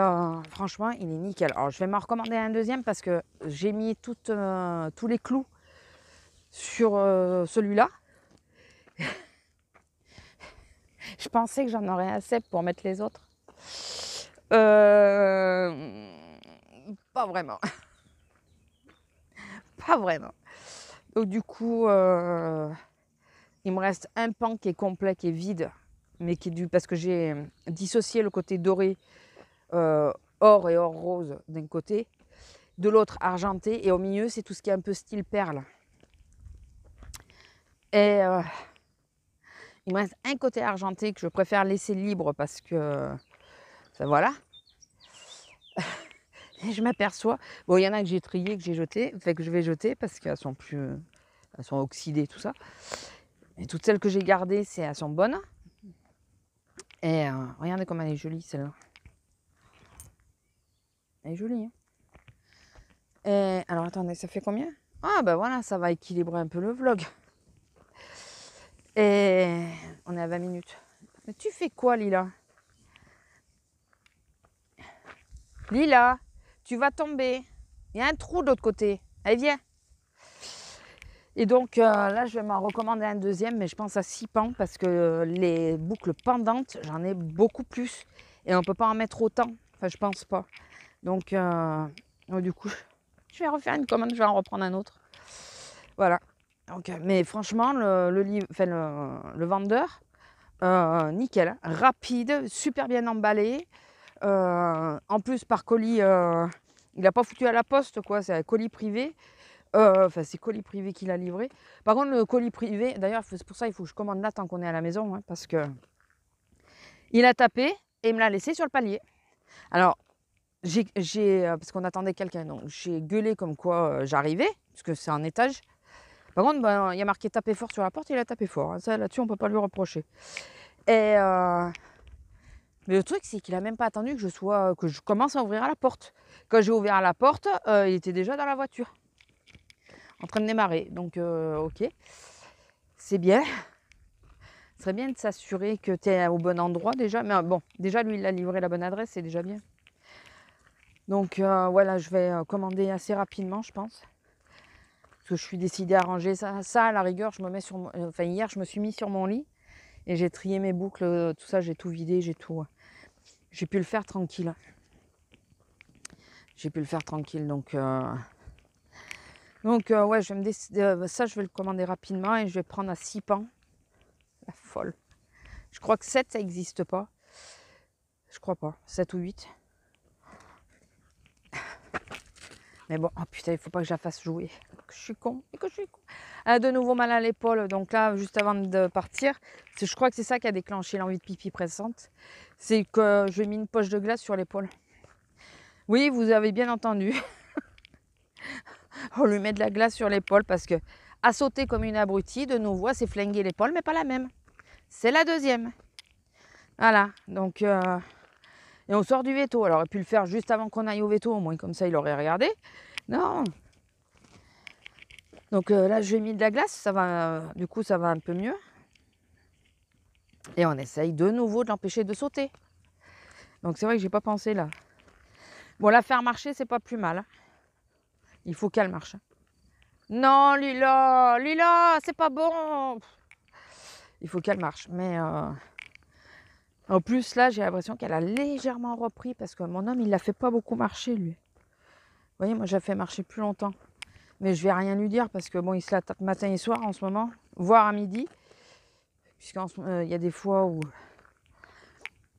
franchement, il est nickel. Alors, je vais m'en recommander un deuxième parce que j'ai mis tous les clous sur celui-là. Je pensais que j'en aurais assez pour mettre les autres. Pas vraiment. Pas vraiment. Donc, du coup, il me reste un pan qui est complet, qui est vide, mais qui est parce que j'ai dissocié le côté doré, or et or rose d'un côté, de l'autre argenté, et au milieu c'est tout ce qui est un peu style perle. Et il me reste un côté argenté que je préfère laisser libre parce que voilà. Et je m'aperçois, bon, il y en a que j'ai trié, que j'ai jeté, enfin que je vais jeter parce qu'elles sont elles sont oxydées, tout ça. Et toutes celles que j'ai gardées, elles sont bonnes. Et regardez comme elle est jolie, celle-là. Elle est jolie, hein. Et alors, attendez, ça fait combien? Ah, ben voilà, ça va équilibrer un peu le vlog. Et on est à 20 minutes. Mais tu fais quoi, Lila? Lila, tu vas tomber. Il y a un trou de l'autre côté. Allez, viens. Et donc, là, je vais m'en recommander un deuxième, mais je pense à 6 pans parce que les boucles pendantes, j'en ai beaucoup plus. Et on ne peut pas en mettre autant. Enfin, je pense pas. Donc, du coup, je vais refaire une commande, je vais en reprendre un autre. Voilà. Donc, mais franchement, le vendeur, nickel, rapide, super bien emballé. En plus, par colis, il n'a pas foutu à la poste, quoi. C'est un colis privé. Enfin, c'est colis privé qu'il a livré. Par contre, le colis privé, d'ailleurs, c'est pour ça il faut que je commande là tant qu'on est à la maison, hein, parce que il a tapé et il me l'a laissé sur le palier. Alors, parce qu'on attendait quelqu'un, donc j'ai gueulé comme quoi j'arrivais, parce que c'est un étage. Par contre, ben, il y a marqué taper fort sur la porte, il a tapé fort. Hein. Ça, là-dessus, on peut pas lui reprocher. Et mais le truc, c'est qu'il a même pas attendu que je commence à ouvrir la porte. Quand j'ai ouvert la porte, il était déjà dans la voiture, en train de démarrer. Donc, ok, c'est bien. Ce serait bien de s'assurer que tu es au bon endroit déjà. Mais bon, déjà, lui, il a livré la bonne adresse, c'est déjà bien. Donc, voilà, je vais commander assez rapidement, je pense. Parce que je suis décidée à ranger ça. Ça, à la rigueur, je me mets sur enfin, hier, je me suis mis sur mon lit et j'ai trié mes boucles, tout ça, j'ai tout vidé, j'ai pu le faire tranquille. J'ai pu le faire tranquille, donc ouais, je vais me décider, ça, je vais le commander rapidement et je vais prendre à 6 pans. La folle. Je crois que 7, ça n'existe pas. Je crois pas. 7 ou 8. Mais bon, oh putain, il faut pas que je la fasse jouer. Que je suis con. Et que je suis con. Elle a de nouveau mal à l'épaule. Donc là, juste avant de partir, je crois que c'est ça qui a déclenché l'envie de pipi pressante. C'est que je lui ai mis une poche de glace sur l'épaule. Oui, vous avez bien entendu. On lui met de la glace sur l'épaule parce que a sauté comme une abrutie, de nouveau, elle s'est flinguée l'épaule, mais pas la même. C'est la deuxième. Voilà. Donc, et on sort du veto. Alors, on aurait pu le faire juste avant qu'on aille au veto, au moins comme ça, il aurait regardé. Non. Donc là, je lui ai mis de la glace, ça va, du coup, ça va un peu mieux. Et on essaye de nouveau de l'empêcher de sauter. Donc c'est vrai que j'ai pas pensé là. Bon, la faire marcher, c'est pas plus mal. Hein. Il faut qu'elle marche. Non, Lila, Lila, c'est pas bon. Il faut qu'elle marche. Mais en plus, là, j'ai l'impression qu'elle a légèrement repris parce que mon homme, il la fait pas beaucoup marcher, lui. Vous voyez, moi, je la fais marcher plus longtemps. Mais je vais rien lui dire parce que bon, il se la tape matin et soir en ce moment, voire à midi. Puisqu'il y a des fois où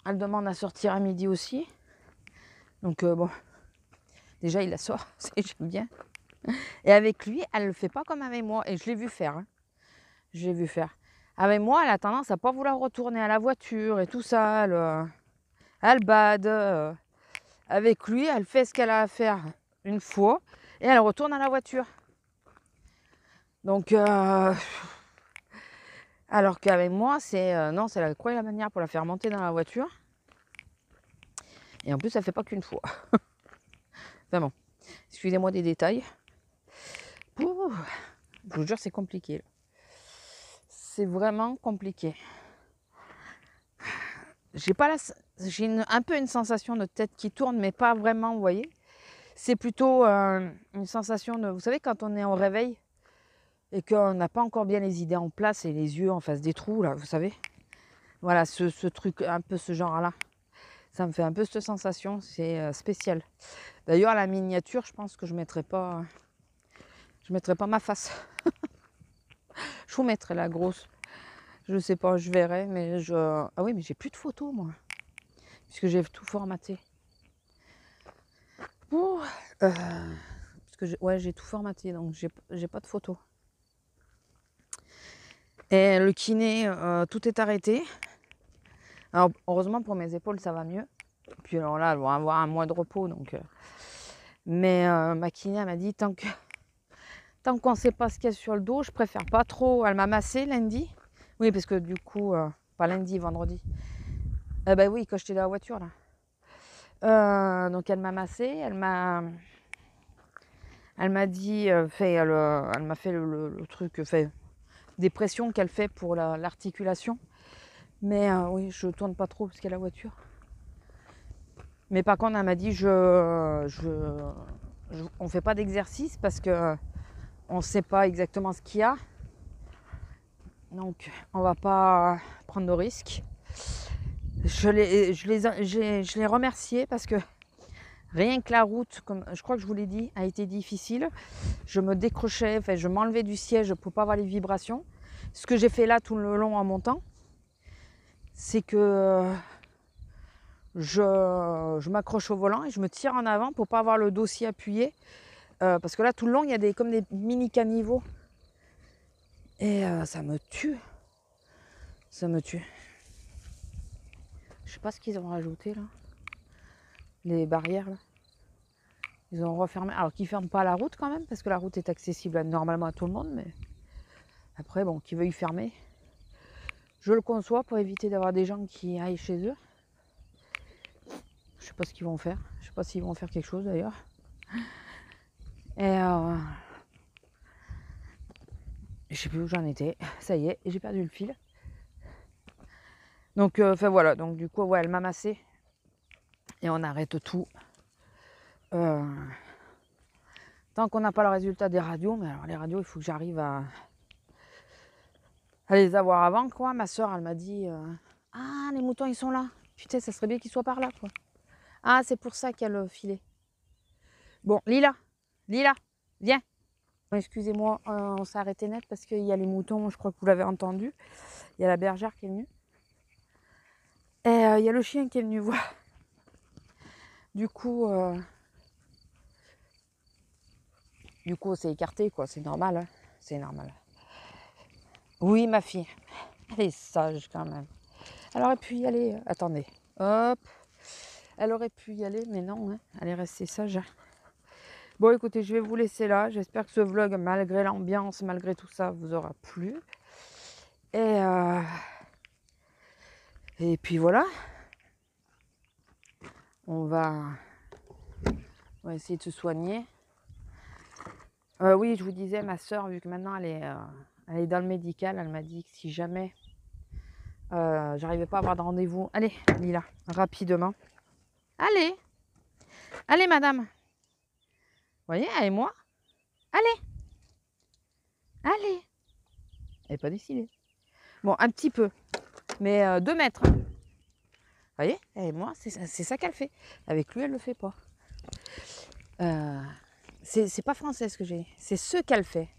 elle demande à sortir à midi aussi. Donc bon, déjà il la sort, j'aime bien. Et avec lui, elle ne le fait pas comme avec moi. Et je l'ai vu faire. Hein. Je l'ai vu faire. Avec moi, elle a tendance à pas vouloir retourner à la voiture et tout ça. Elle bade. Avec lui, elle fait ce qu'elle a à faire une fois et elle retourne à la voiture. Donc, alors qu'avec moi, non, c'est la croix et la manière pour la faire monter dans la voiture. Et en plus, ça fait pas qu'une fois. Enfin bon, excusez-moi des détails. Ouh, je vous jure, c'est compliqué. C'est vraiment compliqué. J'ai un peu une sensation de tête qui tourne, mais pas vraiment, vous voyez. C'est plutôt une sensation de... Vous savez, quand on est au réveil et qu'on n'a pas encore bien les idées en place et les yeux en face des trous, là, vous savez. Voilà, ce truc, un peu ce genre-là. Ça me fait un peu cette sensation, c'est spécial. D'ailleurs, la miniature, je pense que je mettrai pas ma face. Je vous mettrai la grosse. Je sais pas, je verrai, mais ah oui, mais j'ai plus de photos, moi. Puisque j'ai tout formaté. Ouh, parce que ouais, j'ai tout formaté, donc j'ai pas de photos. Et le kiné, tout est arrêté. Alors, heureusement, pour mes épaules, ça va mieux. Puis alors là, elles vont avoir un mois de repos, donc... Mais ma kiné, elle m'a dit, tant qu'on ne sait pas ce qu'il y a sur le dos, je préfère pas trop. Elle m'a massé lundi. Oui, parce que du coup, pas lundi, vendredi. Ben oui, quand j'étais dans la voiture, là. Donc elle m'a massé, elle m'a dit, elle m'a fait le truc, fait des pressions qu'elle fait pour l'articulation. Mais oui, je tourne pas trop parce qu'il y a la voiture. Mais par contre, elle m'a dit, on fait pas d'exercice parce que on sait pas exactement ce qu'il y a. Donc, on va pas prendre de risques. Je l'ai remercié parce que rien que la route, comme je crois que je vous l'ai dit, a été difficile. Je me décrochais, enfin, je m'enlevais du siège pour pas avoir les vibrations. Ce que j'ai fait là tout le long en montant, c'est que je m'accroche au volant et je me tire en avant pour pas avoir le dossier appuyé. Parce que là, tout le long, il y a comme des mini caniveaux. Et ça me tue. Ça me tue. Je sais pas ce qu'ils ont rajouté là. Les barrières là. Ils ont refermé. Alors qu'ils ne ferment pas la route quand même, parce que la route est accessible normalement à tout le monde. Mais après, bon, qui veuille fermer, je le conçois pour éviter d'avoir des gens qui aillent chez eux. Je sais pas ce qu'ils vont faire. Je sais pas s'ils vont faire quelque chose d'ailleurs. Et je sais plus où j'en étais. Ça y est, j'ai perdu le fil. Donc, enfin voilà. Donc du coup, ouais, elle m'a massé. Et on arrête tout. Tant qu'on n'a pas le résultat des radios. Mais alors les radios, il faut que j'arrive à les avoir avant, quoi. Ma soeur, elle m'a dit ah, les moutons, ils sont là. Putain, ça serait bien qu'ils soient par là, quoi. Ah, c'est pour ça qu'il y a le filet. Bon, Lila, viens. Excusez-moi, on s'est arrêté net parce qu'il y a les moutons, je crois que vous l'avez entendu. Il y a la bergère qui est venue. Et il y a le chien qui est venu voir. Du coup, c'est écarté, quoi. C'est normal, hein. C'est normal. Oui, ma fille. Elle est sage quand même. Elle aurait pu y aller. Attendez. Hop. Elle aurait pu y aller, mais non. Hein. Elle est restée sage. Bon, écoutez, je vais vous laisser là. J'espère que ce vlog, malgré l'ambiance, malgré tout ça, vous aura plu. Et puis voilà. On va essayer de se soigner. Oui, je vous disais, ma soeur, vu que maintenant elle est dans le médical, elle m'a dit que si jamais j'arrivais pas à avoir de rendez-vous. Allez, Lila, rapidement. Allez, madame. Vous voyez, elle et moi. Allez. Elle n'est pas décidée. Bon, un petit peu, mais 2 mètres. Vous voyez, elle et moi, c'est ça qu'elle fait. Avec lui, elle le fait pas. C'est pas français ce que j'ai. C'est ce qu'elle fait.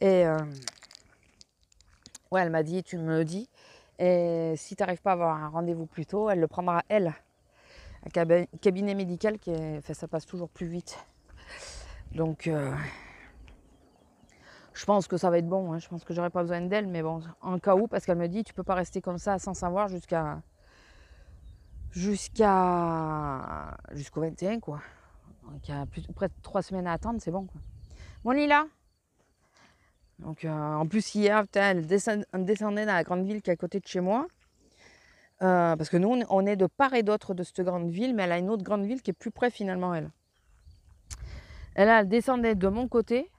Et ouais, elle m'a dit, tu me le dis. Et si tu n'arrives pas à avoir un rendez-vous plus tôt, elle le prendra elle. Un cabinet médical ça passe toujours plus vite. Donc, je pense que ça va être bon. Hein. Je pense que j'aurai pas besoin d'elle, mais bon, en cas où, parce qu'elle me dit, tu peux pas rester comme ça sans savoir jusqu'au 21, quoi. Donc, il y a près de 3 semaines à attendre, c'est bon, quoi. Bon, Lila. Donc, en plus, hier, elle descendait dans la grande ville qui est à côté de chez moi. Parce que nous, on est de part et d'autre de cette grande ville, mais elle a une autre grande ville qui est plus près, finalement, elle. Elle descendait de mon côté.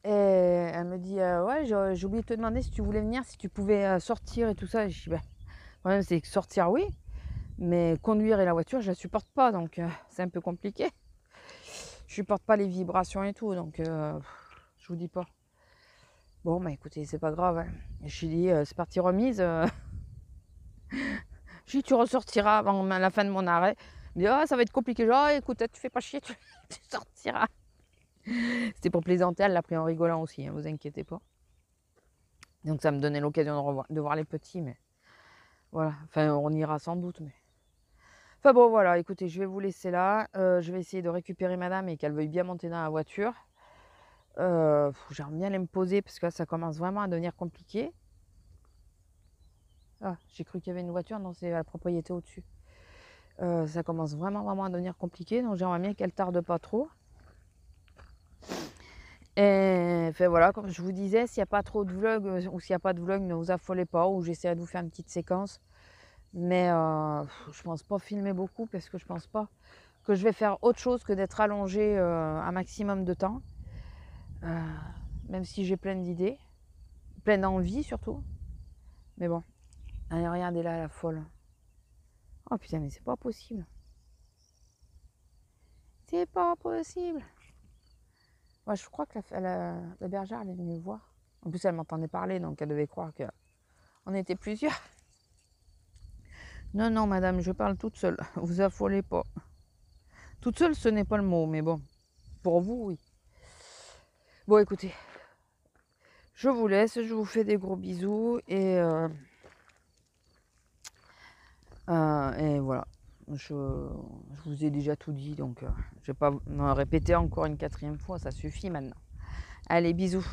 Et elle me dit, ouais, j'ai oublié de te demander si tu voulais venir, si tu pouvais sortir et tout ça. Et je dis, ben, le problème, c'est que sortir, oui. Mais conduire et la voiture, je la supporte pas. Donc, c'est un peu compliqué. Je supporte pas les vibrations et tout. Donc, je vous dis pas. Bon, bah écoutez, c'est pas grave. Hein. Je lui dis, c'est parti remise. Je lui dis, tu ressortiras avant la fin de mon arrêt. Il me dit, ça va être compliqué. Genre, écoute, tu fais pas chier, tu sortiras. C'était pour plaisanter, elle l'a pris en rigolant aussi, hein, vous inquiétez pas. Donc ça me donnait l'occasion de voir les petits, mais voilà. Enfin, on ira sans doute, mais... Enfin bon, voilà, écoutez, je vais vous laisser là. Je vais essayer de récupérer madame et qu'elle veuille bien monter dans la voiture. J'aimerais bien aller me poser parce que là, ça commence vraiment à devenir compliqué. Ah, j'ai cru qu'il y avait une voiture, non, c'est la propriété au-dessus. Ça commence vraiment à devenir compliqué, donc j'aimerais bien qu'elle tarde pas trop. Et enfin, voilà, comme je vous disais, s'il n'y a pas trop de vlogs ou s'il n'y a pas de vlog, ne vous affolez pas, ou j'essaierai de vous faire une petite séquence. Mais je pense pas filmer beaucoup parce que je pense pas que je vais faire autre chose que d'être allongée un maximum de temps. Même si j'ai plein d'idées, plein d'envie surtout. Mais bon, allez, regardez là la folle. Oh putain, mais c'est pas possible. C'est pas possible. Ouais, je crois que la bergère, elle est venue me voir. En plus, elle m'entendait parler, donc elle devait croire qu'on était plusieurs. Non, madame, je parle toute seule. Vous affolez pas. Toute seule, ce n'est pas le mot, mais bon. Pour vous, oui. Bon, écoutez. Je vous laisse, je vous fais des gros bisous. Et voilà. Je vous ai déjà tout dit, donc je ne vais pas me répéter encore une 4e fois. Ça suffit maintenant. Allez, bisous.